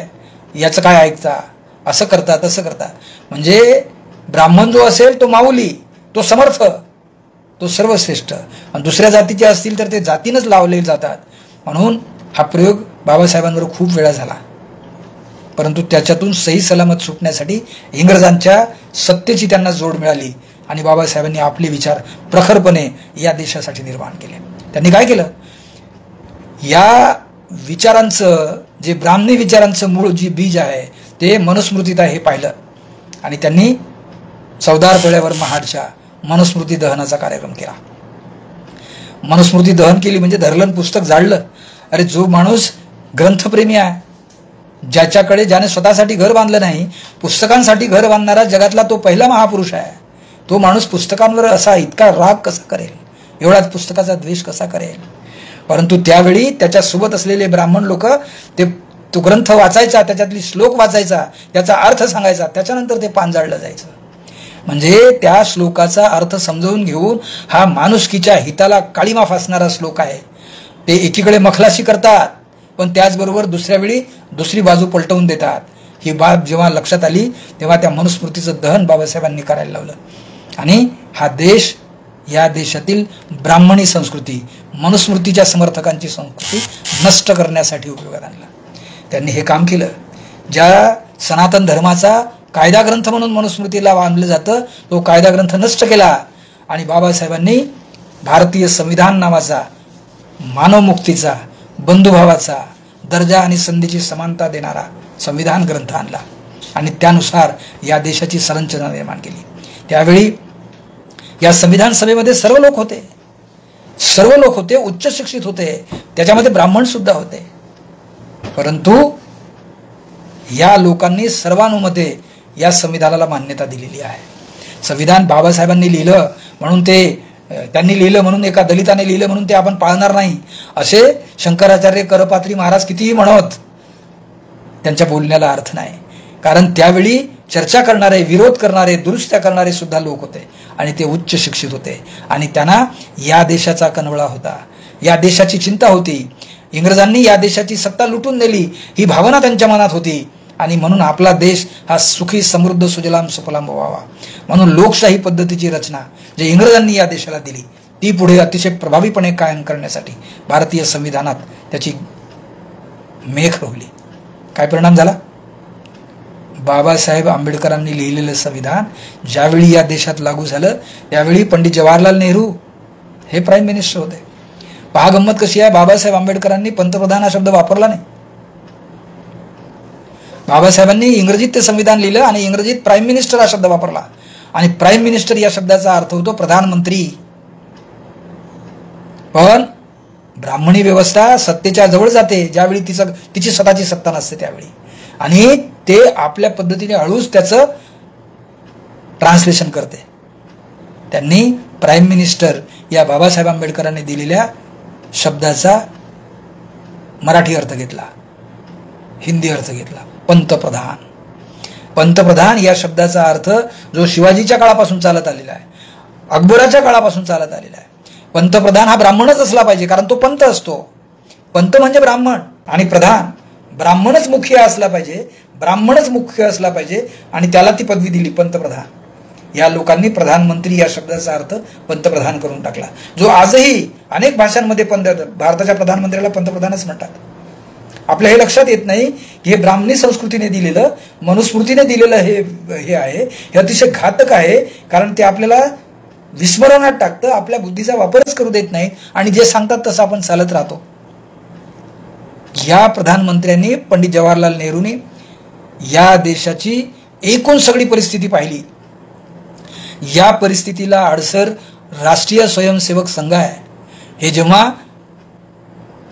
याचं काय ऐकता, असं करता तसं करता. म्हणजे ब्राह्मण जो असेल तो माऊली, तो समर्थ, तो सर्वश्रेष्ठ, आणि दुसऱ्या जातीचे असतील तर ते जातीनंच लावले जातात. म्हणून हा प्रयोग बाबासाहेबांवर खूप वेळा झाला, परंतु त्याच्यातून सही सलामत सुटण्यासाठी इंग्रजांच्या सत्तेची त्यांना जोड मिळाली आणि बाबासाहेबांनी आपले विचार प्रखरपणे या देशासाठी निर्माण केले. त्यांनी काय केलं, या विचारांचं जे ब्राह्मणी विचारांचं मूळ जी बीज आहे ते मनुस्मृतीत आहे हे पाहिलं आणि त्यांनी चौदार तळ्यावर महाडच्या मनुस्मृती दहनाचा कार्यक्रम केला. मनुस्मृती दहन केली म्हणजे धरलं पुस्तक जाळलं. अरे जो माणूस ग्रंथप्रेमी आहे, ज्याने स्वतःसाठी घर बांधलं नाही, पुस्तकांसाठी घर बांधणारा जगातला तो पहिला महापुरुष आहे, तो माणूस पुस्तकांवर असा इतका राग कसा करेल, एवढाच पुस्तकाचा द्वेष कसा करेल. परंतु त्यावेळी त्याच्यासोबत असलेले ब्राह्मण लोक तो ग्रंथ वाचायचा, त्याच्यातली श्लोक वाचायचा, त्याचा अर्थ सांगायचा, त्याच्यानंतर ते पान जाळलं जायचं. म्हणजे त्या श्लोकाचा अर्थ समजावून घेऊन हा माणुसकीच्या हिताला काळीमा फासणारा श्लोक आहे. ते एकीकडे मखलाशी करतात पण त्याचबरोबर दुसऱ्या वेळी दुसरी बाजू पलटवून देतात. ही बाब जेव्हा लक्षात आली तेव्हा त्या मनुस्मृतीचं दहन बाबासाहेबांनी करायला लावलं आणि हा देश, या देशातील ब्राह्मणी संस्कृती, मनुस्मृतीच्या समर्थकांची संस्कृती नष्ट करण्यासाठी उपयोगात आणला. त्यांनी हे काम केलं. ज्या सनातन धर्माचा कायदा ग्रंथ म्हणून मनुस्मृतीला मानलं जातं तो कायदा ग्रंथ नष्ट केला आणि बाबासाहेबांनी भारतीय संविधान नावाचा मानवमुक्तीचा, बंधुभावाचा, दर्जा आणि संधीची समानता देणारा संविधान ग्रंथ आणला आणि त्यानुसार या देशाची संरचना निर्माण केली. त्यावेळी या संविधान सभेमध्ये सर्व लोक होते, उच्च शिक्षित होते, त्याच्यामध्ये ब्राह्मण सुद्धा होते. परंतु या लोकांनी सर्वानुमते या संविधानाला मान्यता दिलेली आहे. संविधान बाबासाहेबांनी लिहिलं म्हणून त्यांनी लिहिलं म्हणून, एका दलिताने लिहिलं म्हणून ते आपण पाळणार नाही असे शंकराचार्य करपात्री महाराज कितीही म्हणत, त्यांच्या बोलण्याला अर्थ नाही. कारण त्यावेळी चर्चा करणारे, विरोध करणारे, दुरुस्त्या करणारे सुद्धा लोक होते आणि ते उच्च शिक्षित होते आणि त्यांना या देशाचा कनवळा होता, या देशाची चिंता होती. इंग्रजांनी या देशाची सत्ता लुटून नेली ही भावना त्यांच्या मनात होती आणि म्हणून आपला देश हा सुखी, समृद्ध, सुजलाम सुफलाम व्हावा म्हणून लोकशाही पद्धतीची रचना जे इंग्रजांनी या देशाला दिली ती पुढे अतिशय प्रभावीपणे कायम करण्यासाठी भारतीय संविधानात त्याची मेख रोवली. काय परिणाम झाला, बाबासाहेब आंबेडकरांनी लिहिलेलं संविधान ज्यावेळी या देशात लागू झालं त्यावेळी पंडित जवाहरलाल नेहरू हे प्राईम मिनिस्टर होते. पहा गंमत कशी आहे, बाबासाहेब आंबेडकरांनी पंतप्रधान हा शब्द वापरला नाही. बाबासाहेबांनी इंग्रजीत ते संविधान लिहिलं आणि इंग्रजीत प्राईम मिनिस्टर हा शब्द वापरला आणि प्राईम मिनिस्टर या शब्दाचा अर्थ होतो प्रधानमंत्री. पण ब्राह्मणी व्यवस्था सत्तेच्या जवळ जाते ज्यावेळी तिची स्वतःची सत्ता नसते त्यावेळी आणि ते आपल्या पद्धतीने हळूच त्याचं ट्रान्सलेशन करते. त्यांनी प्राईम मिनिस्टर या बाबासाहेब आंबेडकरांनी दिलेल्या शब्दाचा मराठी अर्थ घेतला, हिंदी अर्थ घेतला, पंतप्रधान. पंतप्रधान या शब्दाचा अर्थ जो शिवाजीच्या काळापासून चालत आलेला आहे, अकबराच्या काळापासून चालत आलेला आहे. पंतप्रधान हा ब्राह्मणच असला पाहिजे कारण तो पंत असतो. पंत म्हणजे ब्राह्मण आणि प्रधान ब्राह्मणच मुख्य असला पाहिजे, ब्राह्मणच मुख्य असला पाहिजे आणि त्याला ती पदवी दिली पंतप्रधान. या लोकांनी प्रधानमंत्री या शब्दाचा अर्थ पंतप्रधान करून टाकला, जो आजही अनेक भाषांमध्ये भारताच्या प्रधानमंत्र्याला पंतप्रधानच म्हणतात. आपल्या हे लक्षात येत नाही की हे ब्राह्मणी संस्कृतीने दिलेलं, मनुस्मृतीने दिलेलं हे आहे, हे अतिशय घातक आहे. कारण ते आपल्याला विस्मरणात टाकतं, आपल्या बुद्धीचा वापरच करू देत नाही आणि जे सांगतात तसं आपण चालत राहतो. या प्रधानमंत्र्यांनी, पंडित जवाहरलाल नेहरूंनी या देशाची एकूण सगळी परिस्थिती पाहिली. या परिस्थितीला अडसर राष्ट्रीय स्वयंसेवक संघ आहे. हे जेव्हा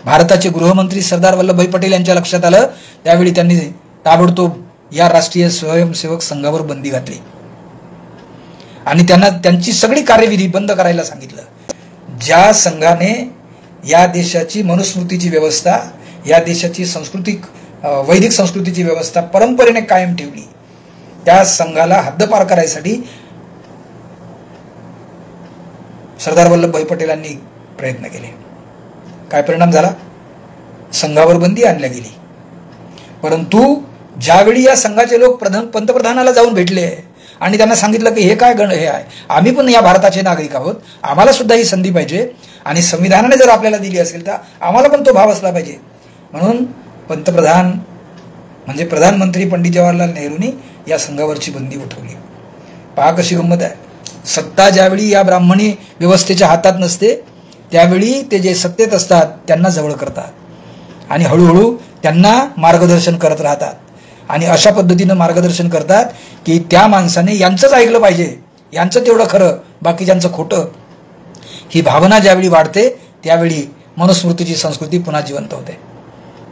भारताचे गृहमंत्री सरदार वल्लभभाई पटेल यांच्या लक्षात आलं, त्यावेळी त्यांनी ताबडतोब या राष्ट्रीय स्वयंसेवक संघावर बंदी घातली आणि त्यांना त्यांची सगळी कार्यविधी बंद करायला सांगितलं. ज्या संघाने या देशाची मनुस्मृतीची व्यवस्था, या देशाची वैदिक संस्कृतीची व्यवस्था परंपरेने कायम ठेवली, त्या संघाला हद्दपार करायसाठी सरदार वल्लभभाई पटेलांनी प्रयत्न केले. काय परिणाम झाला? संघावर बंदी आणल्या गेली. परंतु ज्यावेळी या संघाचे लोक पंतप्रधानाला जाऊन भेटले आणि त्यांना सांगितलं की हे काय हे आहे, आम्ही पण या भारताचे नागरिक आहोत, आम्हाला सुद्धा ही संधी पाहिजे आणि संविधानाने जर आपल्याला दिली असेल तर आम्हाला पण तो भाव असला पाहिजे, म्हणून पंतप्रधान म्हणजे प्रधानमंत्री पंडित जवाहरलाल नेहरूंनी या संघावरची बंदी उठवली. पहा कशी गंमत आहे. सत्ता ज्यावेळी या ब्राह्मणी व्यवस्थेच्या हातात नसते, त्यावेळी ते जे सत्तेत असतात त्यांना जवळ करतात आणि हळूहळू त्यांना मार्गदर्शन करत राहतात आणि अशा पद्धतीनं मार्गदर्शन करतात की त्या माणसाने यांचंच ऐकलं पाहिजे, यांचं तेवढं खरं, बाकीच्यांचं खोटं. ही भावना ज्यावेळी वाढते त्यावेळी मनुस्मृतीची संस्कृती पुन्हा जिवंत होते.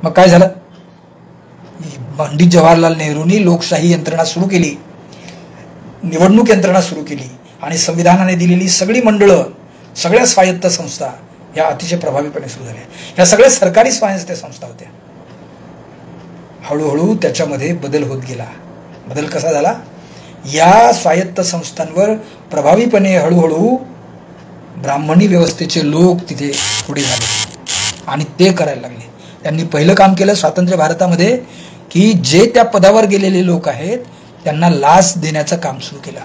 मग काय झालं? पंडित जवाहरलाल नेहरूंनी लोकशाही यंत्रणा सुरू केली, निवडणूक यंत्रणा सुरू केली आणि संविधानाने दिलेली सगळी मंडळं, सगळ्या स्वायत्त संस्था या अतिशय प्रभावीपणे सुरू झाल्या. या सगळ्या सरकारी स्वायत्त संस्था होत्या. हळूहळू त्याच्यामध्ये बदल होत गेला. बदल कसा झाला? या स्वायत्त संस्थांवर प्रभावीपणे हळूहळू ब्राह्मणी व्यवस्थेचे लोक तिथे पुढे झाले आणि ते करायला लागले. त्यांनी पहिलं काम केलं स्वातंत्र्य भारतामध्ये की जे त्या पदावर गेलेले लोक आहेत त्यांना लाच देण्याचं काम सुरू केलं.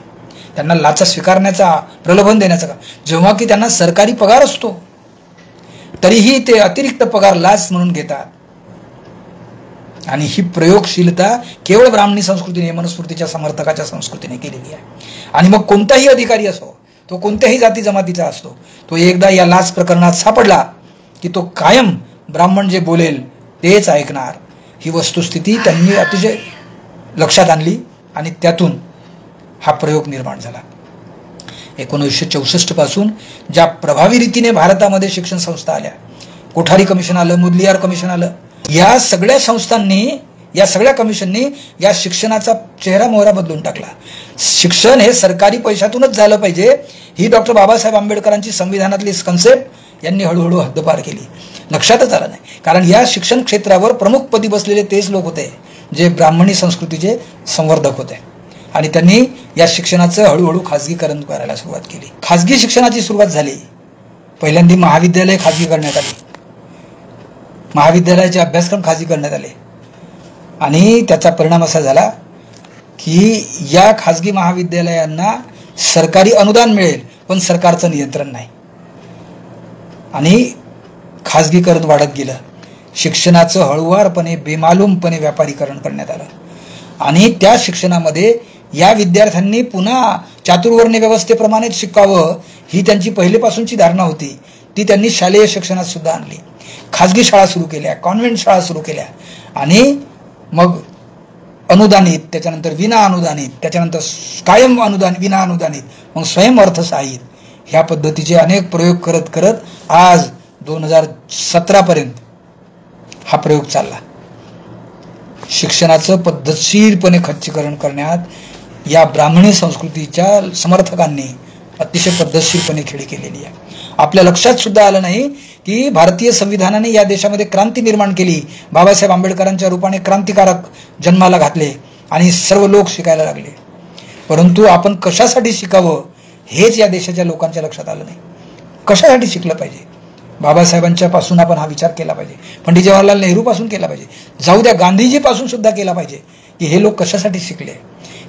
त्यांना लाचा स्वीकारण्याचा, प्रलोभन देण्याचं काम. जेव्हा की त्यांना सरकारी पगार असतो तरीही ते अतिरिक्त पगार लाच म्हणून घेतात. आणि ही प्रयोगशीलता केवळ ब्राह्मणी संस्कृतीने, मनुस्मृतीच्या समर्थकाच्या संस्कृतीने केलेली आहे. आणि मग कोणताही अधिकारी असो, तो कोणत्याही जाती जमातीचा असतो, तो एकदा या लाच प्रकरणात सापडला की तो कायम ब्राह्मण जे बोलेल तेच ऐकणार. ही वस्तुस्थिती त्यांनी अतिशय लक्षात आणली आणि त्यातून हा प्रयोग निर्माण झाला. 1964 पासून ज्या प्रभावी रीतीने भारतामध्ये शिक्षण संस्था आल्या, कोठारी कमिशन आलं, मुदलियार कमिशन आलं, या सगळ्या संस्थांनी, या सगळ्या कमिशननी या शिक्षणाचा चेहरा मोहरा बदलून टाकला. शिक्षण हे सरकारी पैशातूनच झालं पाहिजे, ही डॉक्टर बाबासाहेब आंबेडकरांची संविधानातली कन्सेप्ट यांनी हळूहळू हद्दपार केली. लक्षातच आलं नाही, कारण या शिक्षण क्षेत्रावर प्रमुख पदी बसलेले तेच लोक होते जे ब्राह्मणी संस्कृतीचे संवर्धक होते आणि त्यांनी या शिक्षणाचं हळूहळू खाजगीकरण करायला सुरुवात केली. खाजगी शिक्षणाची सुरुवात झाली. पहिल्यांदा महाविद्यालय खाजगी करण्यात आली, महाविद्यालयाचे अभ्यासक्रम खाजगी करण्यात आले आणि त्याचा परिणाम असा झाला की या खाजगी महाविद्यालयांना सरकारी अनुदान मिळेल पण सरकारचं नियंत्रण नाही आणि खाजगीकरण वाढत गेलं. शिक्षणाचं हळूवारपणे, बेमालूमपणे व्यापारीकरण करण्यात आलं आणि त्या शिक्षणामध्ये या विद्यार्थ्यांनी पुन्हा चातुर्वर्ण्य व्यवस्थेप्रमाणेच शिकावं ही त्यांची पहिलेपासूनची धारणा होती. ती त्यांनी शालेय शिक्षणात सुद्धा आणली. खाजगी शाळा सुरू केल्या, कॉन्व्हेंट शाळा सुरू केल्या आणि मग अनुदानित, त्याच्यानंतर विना अनुदानित, त्याच्यानंतर कायम अनुदान, विना अनुदानित, मग स्वयं अर्थसहाय्यित, ह्या पद्धतीचे अनेक प्रयोग करत करत आज 2017 पर्यंत हा प्रयोग चालला. शिक्षणाचं पद्धतशीरपणे खच्चीकरण करण्यात या ब्राह्मणी संस्कृतीच्या समर्थकांनी अतिशय पद्धतशीरपणे खेळी केलेली आहे. आपल्या लक्षात सुद्धा आलं नाही की भारतीय संविधानाने या देशामध्ये क्रांती निर्माण केली. बाबासाहेब आंबेडकरांच्या रूपाने क्रांतिकारक जन्माला घातले आणि सर्व लोक शिकायला लागले. परंतु आपण कशासाठी शिकावं हेच या देशाच्या लोकांच्या लक्षात आलं नाही. कशासाठी शिकलं पाहिजे? बाबासाहेबांच्या पासून आपण हा विचार केला पाहिजे, पंडित जवाहरलाल नेहरू पासून केला पाहिजे, जाऊ द्या गांधीजी पासून सुद्धा केला पाहिजे की हे लोक कशासाठी शिकले.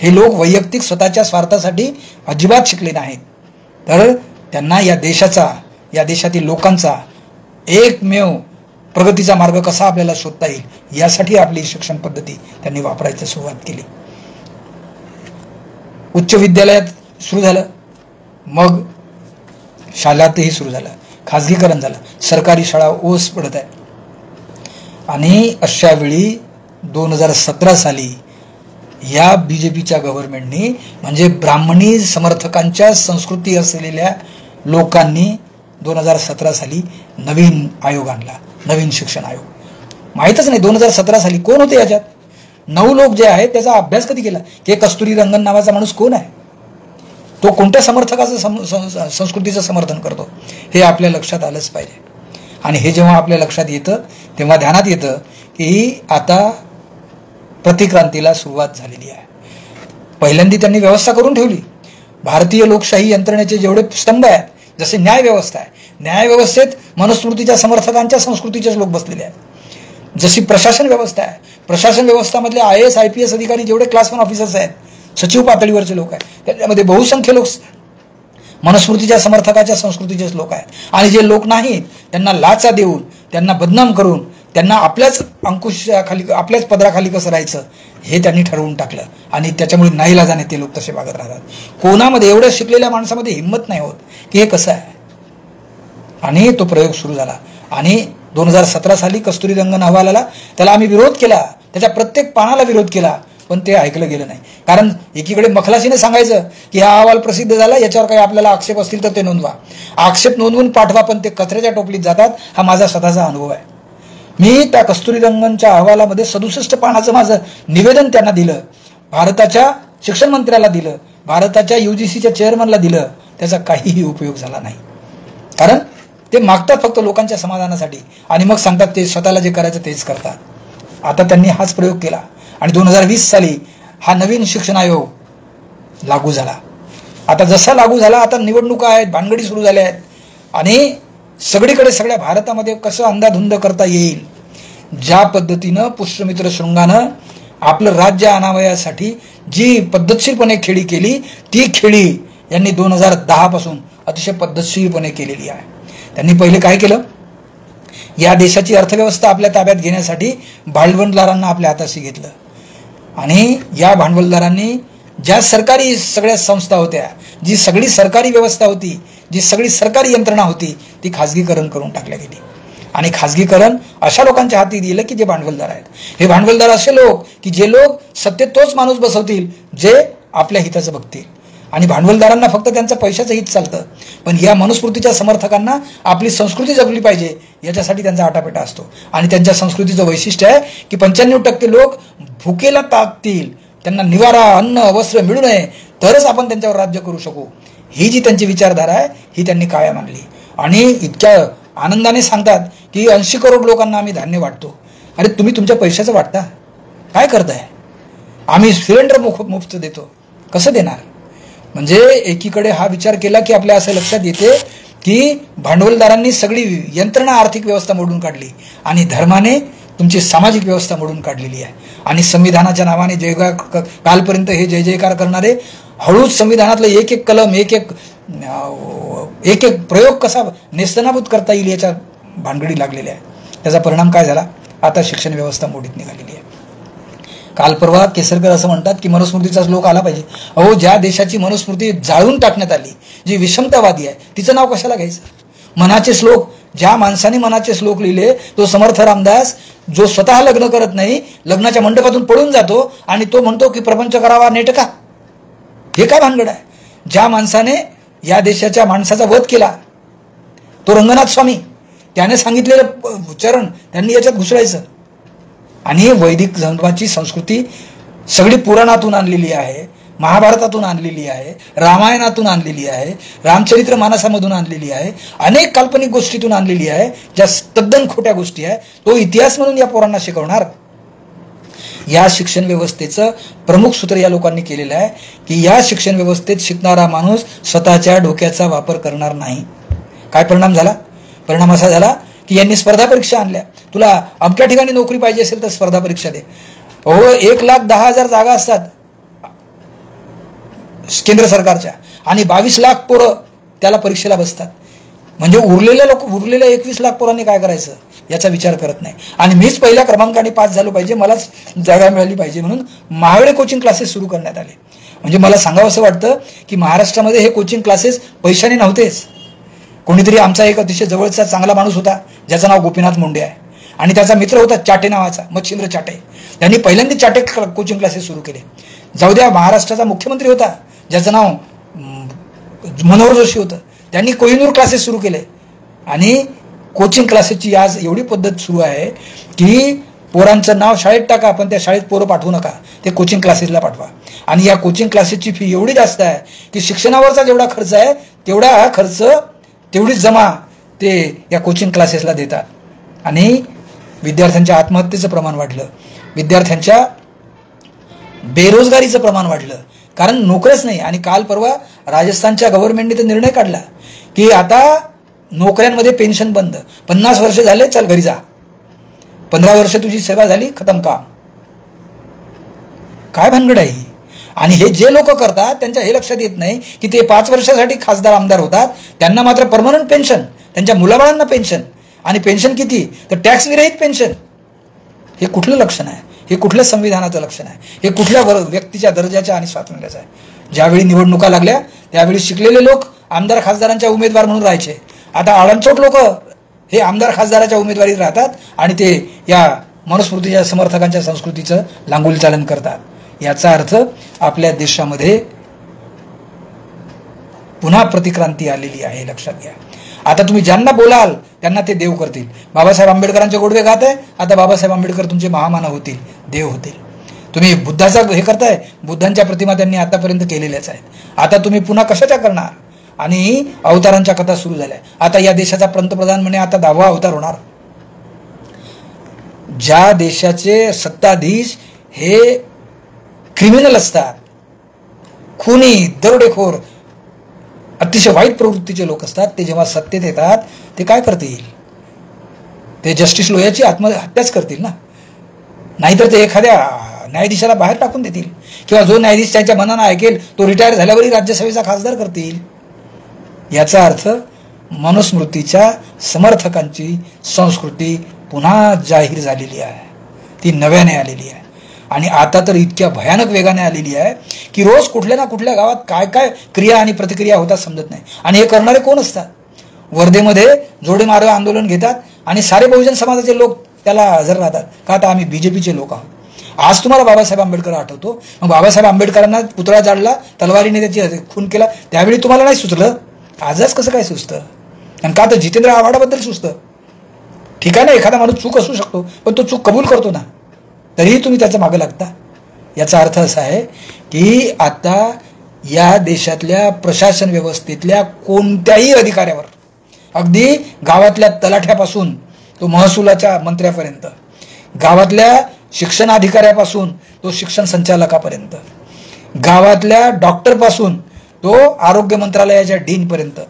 हे लोक वैयक्तिक स्वतःच्या स्वार्थासाठी अजिबात शिकले नाहीत, तर त्यांना या देशातील लोकांचा एकमेव प्रगतीचा मार्ग कसा आपल्याला शोधता येईल यासाठी आपली शिक्षण पद्धती त्यांनी वापरायला सुरुवात केली. उच्च विद्यालयात सुरू झालं, मग शाळातही सुरू झालं, खाजगीकरण झालं, सरकारी शाळा ओस पडत आहे. आणि अशा वेळी 2017 साली या बीजेपीच्या गव्हर्नमेंटनी म्हणजे ब्राह्मणी समर्थकांच्या संस्कृती असलेल्या लोकांनी 2017 साली नवीन आयोग आणला, नवीन शिक्षण आयोग. माहीतच नाही 2017 साली कोण होते याच्यात. 9 लोक जे आहेत त्याचा अभ्यास कधी केला की कस्तुरी रंगन नावाचा माणूस कोण आहे, तो कोणत्या समर्थकाचं संस्कृतीचं समर्थन करतो हे आपल्या लक्षात आलंच पाहिजे. आणि हे जेव्हा आपल्या लक्षात येतं तेव्हा ध्यानात येतं की आता प्रतिक्रांतीला सुरुवात झालेली आहे. पहिल्यांदा त्यांनी व्यवस्था करून ठेवली. भारतीय लोकशाही यंत्रणेचे जेवढे स्तंभ आहेत, जसे न्याय व्यवस्था आहे, न्याय व्यवस्थेत मनुस्मृतीच्या समर्थकांच्या संस्कृतीचेच लोक बसलेले आहेत. जशी प्रशासन व्यवस्था आहे, प्रशासन व्यवस्थामधले IAS IPS अधिकारी जेवढे क्लास 1 ऑफिसर्स आहेत, सचिव पातळीवरचे लोक आहेत, त्याच्यामध्ये बहुसंख्य लोक मनुस्मृतीच्या समर्थकाच्या संस्कृतीचेच लोक आहेत. आणि जे लोक नाहीत त्यांना लाचा देऊन, त्यांना बदनाम करून, त्यांना आपल्याच अंकुशाखाली, आपल्याच पदराखाली कसं राहायचं हे त्यांनी ठरवून टाकलं. आणि त्याच्यामुळे नाईलाजाने ते लोक तसे वागत राहतात. कोणामध्ये, एवढ्या शिकलेल्या माणसामध्ये हिंमत नाही होत की हे कसं आहे. आणि तो प्रयोग सुरू झाला. आणि 2017 साली कस्तुरी रंगन अहवाल आला, त्याला आम्ही विरोध केला, त्याच्या प्रत्येक पानाला विरोध केला, पण ते ऐकलं गेलं नाही. कारण एकीकडे मखलासीने सांगायचं की हा अहवाल प्रसिद्ध झाला, याच्यावर काही आपल्याला आक्षेप असतील तर ते नोंदवा, आक्षेप नोंदवून पाठवा, पण ते कचऱ्याच्या टोपलीत जातात. हा माझा स्वतःचा अनुभव आहे. मी त्या कस्तुरी रंगनच्या अहवालामध्ये 67 पानाचं माझं निवेदन त्यांना दिलं, भारताच्या शिक्षण मंत्र्याला दिलं, भारताच्या UGCच्या चेअरमनला दिलं. त्याचा काहीही उपयोग झाला नाही. कारण ते मागतात फक्त लोकांच्या समाधानासाठी आणि मग सांगतात ते स्वतःला जे करायचं तेच करतात. आता त्यांनी हाच प्रयोग केला आणि 2020 साली हा नवीन शिक्षण आयोग लागू झाला. आता जसा लागू झाला, आता निवडणुका आहेत, भानगडी सुरू झाल्या आहेत आणि सगळीकडे सगळ्या भारतामध्ये कसं अंधाधुंद करता येईल, ज्या पद्धतीनं पुष्यमित्र शृंगानं आपलं राज्य आणावयासाठी जी पद्धतशीरपणे खेळी केली, ती खेळी यांनी 2010 पासून अतिशय पद्धतशीरपणे केलेली आहे. त्यांनी पहिले काय केलं, या देशाची अर्थव्यवस्था आपल्या ताब्यात घेण्यासाठी भांडवलदारांना आपल्या हाताशी घेतलं. आणि या भांडवलदारांनी ज्या सरकारी सगळ्या संस्था होत्या, जी सगळी सरकारी व्यवस्था होती, जी सगळी सरकारी यंत्रणा होती, ती खाजगीकरण करून टाकल्या गेली. आणि खाजगीकरण अशा लोकांच्या हाती दिलं की जे भांडवलदार आहेत. हे भांडवलदार असे लोक की जे लोक सत्तेत तोच माणूस बसवतील जे आपल्या हिताचं बघतील. आणि भांडवलदारांना फक्त त्यांचं पैशाचं हित चालतं, पण या मनुस्मृतीच्या समर्थकांना आपली संस्कृती जगली पाहिजे याच्यासाठी त्यांचा आटापेटा असतो. आणि त्यांच्या संस्कृतीचं वैशिष्ट्य आहे की 95% लोक भुकेला ताकतील, त्यांना निवारा, अन्न, वस्त्र मिळू नये, तरच आपण त्यांच्यावर राज्य करू शकू. ही जी त्यांची विचारधारा आहे ही त्यांनी कायम आणली. आणि इतक्या आनंदाने सांगतात की 80 करोड लोकांना आम्ही धान्य वाटतो. अरे तुम्ही तुमच्या पैशाचं वाटता, काय करताय? आम्ही सिलेंडर मुफ्त देतो, कसं देणार? म्हणजे एकीकडे हा विचार केला की आपल्या असं लक्षात येते की भांडवलदारांनी सगळी यंत्रणा, आर्थिक व्यवस्था मोडून काढली आणि धर्माने तुमची सामाजिक व्यवस्था मोडून काढलेली आहे. आणि संविधानाच्या नावाने कालपर्यंत हे जय जयकार करणारे हळूच संविधानातलं एक एक कलम, एक एक प्रयोग कसा नेस्तनाबूत करता येईल याच्या भानगडी लागलेल्या आहे. त्याचा परिणाम काय झाला? आता शिक्षण व्यवस्था मोडीत निघालेली आहे. काल परवा केसरकर असं म्हणतात की मनुस्मृतीचा श्लोक आला पाहिजे. अहो, ज्या देशाची मनुस्मृती जाळून टाकण्यात आली, जी विषमतावादी आहे, तिचं नाव कशाला घ्यायचं? मनाचे श्लोक, ज्या माणसाने मनाचे श्लोक लिहिले तो समर्थ रामदास, जो स्वतः लग्न करत नाही, लग्नाच्या मंडपातून पळून जातो आणि तो म्हणतो की प्रपंच करावा नेटका. हे काय भानगड आहे? ज्या माणसाने या देशाच्या माणसाचा वध केला तो रंगनाथ स्वामी, त्याने सांगितलेलं चरण त्यांनी याच्यात घुसळायचं. आणि वैदिक धर्माची संस्कृती सगळी पुराणातून आणलेली आहे, महाभारतातून आणलेली आहे, रामायणातून आणलेली आहे, रामचरित्र मानसामधून आणलेली आहे, अनेक काल्पनिक गोष्टीतून आणलेली आहे, ज्या तद्दन खोट्या गोष्टी आहे. तो इतिहास म्हणून या पोरांना शिकवणार. या शिक्षण व्यवस्थेचं प्रमुख सूत्र या लोकांनी केलेलं आहे की या शिक्षण व्यवस्थेत शिकणारा माणूस स्वतःच्या डोक्याचा वापर करणार नाही. काय परिणाम झाला? परिणाम असा झाला की यांनी स्पर्धा परीक्षा आणल्या. तुला अमक्या ठिकाणी नोकरी पाहिजे असेल तर स्पर्धा परीक्षा दे. हो, 1,10,000 जागा असतात. केंद्र सरकारच्या, आणि 22 लाख पोरं त्याला परीक्षेला बसतात. म्हणजे उरलेल्या 21 लाख पोरांनी काय करायचं याचा विचार करत नाही. आणि मीच पहिल्या क्रमांकाने पास झालो पाहिजे, मलाच जागा मिळाली पाहिजे म्हणून महागडे कोचिंग क्लासेस सुरू करण्यात आले. म्हणजे मला सांगावं असं वाटतं की महाराष्ट्रामध्ये हे कोचिंग क्लासेस पैशाने नव्हतेच. कोणीतरी आमचा एक अतिशय जवळचा चांगला माणूस होता ज्याचं नाव गोपीनाथ मुंडे आहे, आणि त्याचा मित्र होता चाटे नावाचा, मच्छिंद्र चाटे. त्यांनी पहिल्यांदा चाटे कोचिंग क्लासेस सुरू केले. जाऊ द्या, महाराष्ट्राचा मुख्यमंत्री होता ज्याचं नाव मनोहर जोशी होतं, त्यांनी कोहिनूर क्लासेस सुरू केले. आणि कोचिंग क्लासेसची आज एवढी पद्धत सुरू आहे की पोरांचं नाव शाळेत टाका, पण त्या शाळेत पोरं पाठवू नका, ते कोचिंग क्लासेसला पाठवा. आणि या कोचिंग क्लासेसची फी एवढी जास्त आहे की शिक्षणावरचा जेवढा खर्च आहे तेवढा खर्च तेवढीच जमा ते या कोचिंग क्लासेसला देतात. आणि विद्यार्थ्यांच्या आत्महत्येचं प्रमाण वाढलं, विद्यार्थ्यांच्या बेरोजगारीचं प्रमाण वाढलं, कारण नोकऱ्याच नाही. आणि काल परवा राजस्थानच्या गव्हर्नमेंटने तर निर्णय काढला की आता नोकऱ्यांमध्ये पेन्शन बंद. 50 वर्ष झाले, चल घरी जा, 15 वर्ष तुझी सेवा झाली, खतम काम. काय भानगड आहे ही? आणि हे जे लोक करतात त्यांच्या हे लक्षात येत नाही की ते 5 वर्षासाठी खासदार आमदार होतात, त्यांना मात्र परमनंट पेन्शन, त्यांच्या मुलाबाळांना पेन्शन, आणि पेन्शन किती तर टॅक्स विरहित पेन्शन. हे कुठलं लक्षण आहे? हे कुठल्या संविधानाचं लक्षण आहे? हे कुठल्या व्यक्तीच्या दर्जाच्या आणि स्वातंत्र्याचं आहे? ज्यावेळी निवडणुका लागल्या त्यावेळी शिकलेले लोक आमदार खासदारांच्या उमेदवार म्हणून राहायचे. आता आडमचोट लोक हे आमदार खासदाराच्या उमेदवारीत राहतात आणि ते या मनुस्मृतीच्या समर्थकांच्या संस्कृतीचं लांगुल चालन करतात. याचा अर्थ आपल्या देशामध्ये पुन्हा प्रतिक्रांती आलेली आहे, लक्षात घ्या. आता तुम्ही ज्यांना बोलाल त्यांना ते देव करतील. बाबासाहेब आंबेडकरांचे गोडवे गात आहे, आता बाबासाहेब आंबेडकर तुमचे महामानव होतील, देव होतील. तुम्ही बुद्धाचा हे करताय, बुद्धांच्या प्रतिमा त्यांनी आतापर्यंत केलेल्याच आहेत, आता तुम्ही पुन्हा कशाच्या करणार? आणि अवतारांच्या कथा सुरू झाल्या. आता या देशाचा पंतप्रधान म्हणे आता 10वा अवतार होणार. ज्या देशाचे सत्ताधीश हे क्रिमिनल असतात, खुनी, दरोडेखोर, अतिशय वाईट प्रवृत्तीचे लोक असतात, ते जेव्हा सत्तेत येतात ते काय करतील? ते जस्टिस लोयाची आत्महत्याच करतील ना. नाहीतर ते एखाद्या न्यायाधीशाला बाहेर टाकून देतील, किंवा जो न्यायाधीश त्यांच्या मनानं ऐकेल तो रिटायर झाल्यावरही राज्यसभेचा खासदार करतील. याचा अर्थ मनुस्मृतीच्या समर्थकांची संस्कृती पुन्हा जाहीर झालेली आहे, ती नव्याने आलेली आहे. आणि आता तर इतक्या भयानक वेगाने आलेली आहे की रोज कुठल्या ना कुठल्या गावात काय काय क्रिया आणि प्रतिक्रिया होतात समजत नाही. आणि हे करणारे कोण असतात? वर्धेमध्ये जोडे मार्ग आंदोलन घेतात आणि सारे बहुजन समाजाचे लोक त्याला हजर राहतात. का? तर आम्ही बीजेपीचे लोक आहोत. आज तुम्हाला बाबासाहेब आंबेडकर आठवतो, मग बाबासाहेब आंबेडकरांना पुतळा जाळला, तलवारीने त्याची खून केला, त्यावेळी तुम्हाला नाही सुचलं? आजच कसं काय सुचतं? आणि का? तर जितेंद्र आव्हाडाबद्दल सुचतं. ठीक आहे ना, एखादा माणूस चूक असू शकतो, पण तो चूक कबूल करतो ना, तरीही तुम्ही त्याच्या मागे लागता. याचा अर्थ असा आहे की आता या देशातल्या प्रशासन व्यवस्थेतल्या कोणत्याही अधिकाऱ्यावर, अगदी गावातल्या तलाठ्यापासून तो महसुलाच्या मंत्र्यापर्यंत, गावातल्या शिक्षणाधिकाऱ्यापासून तो शिक्षण संचालकापर्यंत, गावातल्या डॉक्टरपासून तो आरोग्य मंत्रालयाच्या डीनपर्यंत,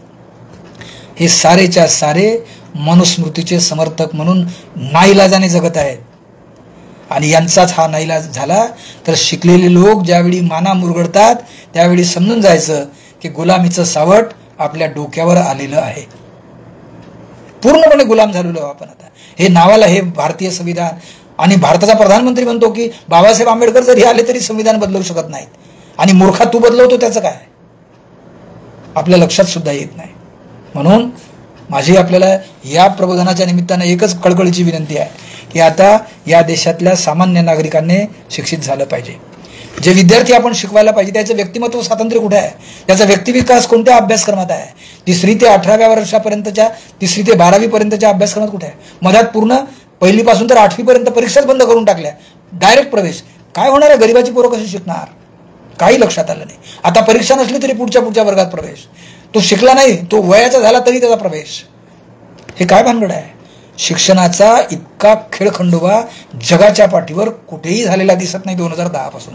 हे सारेच्या सारे मनुस्मृतीचे समर्थक म्हणून नाईलाजाने जगत आहेत. आणि यांचाच हा नाईलाज झाला तर शिकलेले लोक ज्यावेळी माना मुरगडतात त्यावेळी समजून जायचं की गुलामीचं सावट आपल्या डोक्यावर आलेलं आहे. पूर्णपणे गुलाम झालेलो आपण आता. हे नावाला हे भारतीय संविधान, आणि भारताचा प्रधानमंत्री म्हणतो की बाबासाहेब आंबेडकर जरी आले तरी संविधान बदलवू शकत नाहीत. आणि मूर्खा तू बदलवतो त्याचं काय? आपल्या लक्षात सुद्धा येत नाही. म्हणून माझी आपल्याला या प्रबोधनाच्या निमित्तानं एकच कळकळीची विनंती आहे की आता या देशातल्या सामान्य नागरिकांनी शिक्षित झालं पाहिजे. जे विद्यार्थी आपण शिकवायला पाहिजे त्याचं व्यक्तिमत्व स्वातंत्र्य कुठे आहे? त्याचा व्यक्तिविकास कोणत्या अभ्यासक्रमात आहे? 3री ते 18व्या वर्षापर्यंतच्या, 3री ते 12वी पर्यंतच्या अभ्यासक्रमात कुठे आहे? मधात पूर्ण 1ली पासून तर 8वी पर्यंत परीक्षाच बंद करून टाकल्या, डायरेक्ट प्रवेश. काय होणार आहे? गरिबाची पोरं कशी शिकणार? काही लक्षात आलं नाही. आता परीक्षा नसली तरी पुढच्या वर्गात प्रवेश. तो शिकला नाही, तो वयाचा झाला तरी त्याचा प्रवेश. हे काय भानगड आहे? शिक्षणाचा इतका खेळखंडोबा जगाच्या पाठीवर कुठेही झालेला दिसत नाही 2010 पासून.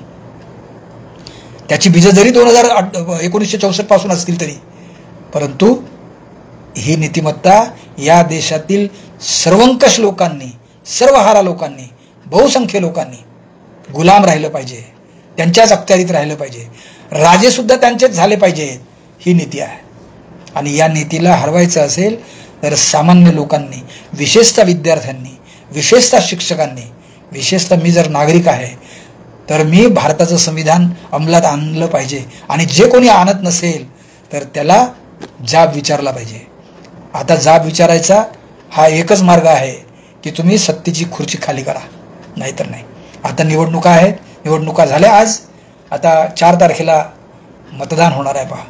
त्याची बीजं जरी 1964 पासून असतील तरी, परंतु ही नीतिमत्ता या देशातील सर्वंकष लोकांनी, सर्वहारा लोकांनी, बहुसंख्य लोकांनी गुलाम राहिलं पाहिजे, त्यांच्याच अखत्यारीत राहिलं पाहिजे. राजे सुद्धा त्यांचेच झाले पाहिजेत, ही नीती आहे. आणि या नीतीला हरवायचं असेल तर सामान्य लोकांनी, विशेषतः विद्यार्थ्यांनी, विशेषतः शिक्षकांनी, विशेषतः मी जर नागरिक आहे तर मी भारताचं संविधान अंमलात आणलं पाहिजे. आणि जे कोणी आणत नसेल तर त्याला जाब विचारला पाहिजे. आता जाब विचारायचा हा एकच मार्ग आहे की तुम्ही सत्तेची खुर्ची खाली करा, नाहीतर नाही. आता निवडणुका आहेत, निवडणुका झाल्या आज. आता 4 तारखेला मतदान होणार आहे पहा.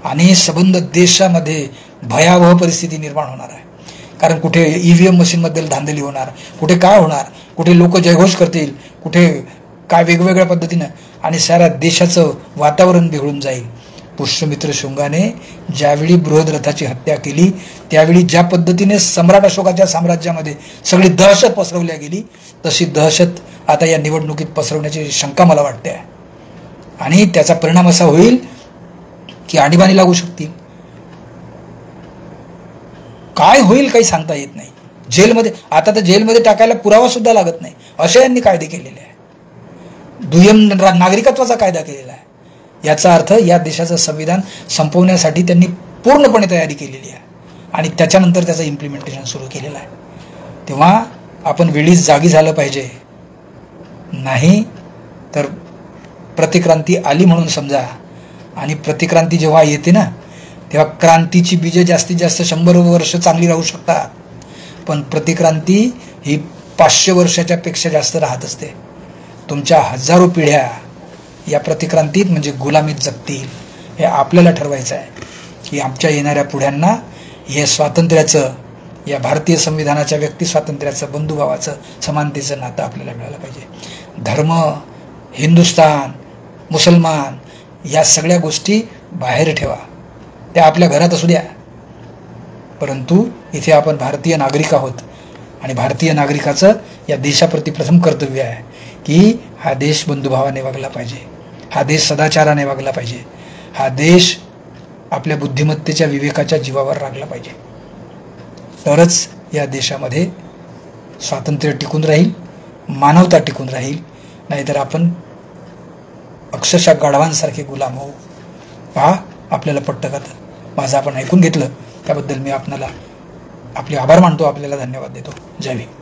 आणि संबंध देशामध्ये भयावह परिस्थिती निर्माण होणार आहे. कारण कुठे EVM मशीनबद्दल धांदली होणार, कुठे काय होणार, कुठे लोक जयघोष करतील, कुठे काय वेगवेगळ्या पद्धतीनं, आणि साऱ्या देशाचं वातावरण बिघडून जाईल. पुष्यमित्र शुंगाने ज्यावेळी बृहद्रथाची हत्या केली त्यावेळी ज्या पद्धतीने सम्राट अशोकाच्या साम्राज्यामध्ये सगळी दहशत पसरवल्या गेली, तशी दहशत आता या निवडणुकीत पसरवण्याची शंका मला वाटते आहे. आणि त्याचा परिणाम असा होईल की आणीबाणी लागू शकतील. काय होईल काही सांगता येत नाही. जेलमध्ये, आता तर जेलमध्ये टाकायला पुरावा सुद्धा लागत नाही असे यांनी कायदे केलेले आहे. दुय्यम नागरिकत्वाचा कायदा केलेला आहे. याचा अर्थ या देशाचं संविधान संपवण्यासाठी त्यांनी पूर्णपणे तयारी केलेली आहे आणि त्याच्यानंतर त्याचं इम्प्लिमेंटेशन सुरू केलेलं आहे. तेव्हा आपण वेळीच जागी झालं पाहिजे. नाही तर प्रतिक्रांती आली म्हणून समजा. आणि प्रतिक्रांती जेव्हा येते ना, तेव्हा क्रांतीची बीजे जास्तीत जास्त 100 वर्ष चांगली राहू शकतात, पण प्रतिक्रांती ही 500 वर्षाच्या पेक्षा जास्त राहत असते. तुमच्या हजारो पिढ्या या प्रतिक्रांतीत म्हणजे गुलामीत जगतील. हे आपल्याला ठरवायचं आहे की आमच्या येणाऱ्या पिढ्यांना हे स्वातंत्र्याचं, या भारतीय संविधानाच्या व्यक्ती स्वातंत्र्याचं, बंधुभावाचं, समानतेचं नातं आपल्याला मिळालं पाहिजे. धर्म, हिंदुस्तान, मुसलमान या सगळ्या गोष्टी बाहेर ठेवा, त्या आपल्या घरात असू द्या. परंतु इथे आपण भारतीय नागरिक आहोत आणि भारतीय नागरिकाचं या देशाप्रती प्रथम कर्तव्य आहे की हा देश बंधुभावाने वागला पाहिजे, हा देश सदाचाराने वागला पाहिजे, हा देश आपल्या बुद्धिमत्तेच्या, विवेकाच्या जीवावर राखला पाहिजे. तरच या देशामध्ये स्वातंत्र्य टिकून राहील, मानवता टिकून राहील. नाहीतर आपण अक्षरशः गाढवांसारखे गुलाम होऊ. पहा, आपल्याला पटतं का? तर माझं आपण ऐकून घेतलं त्याबद्दल मी आपले आभार मानतो, आपल्याला धन्यवाद देतो. जय भीम.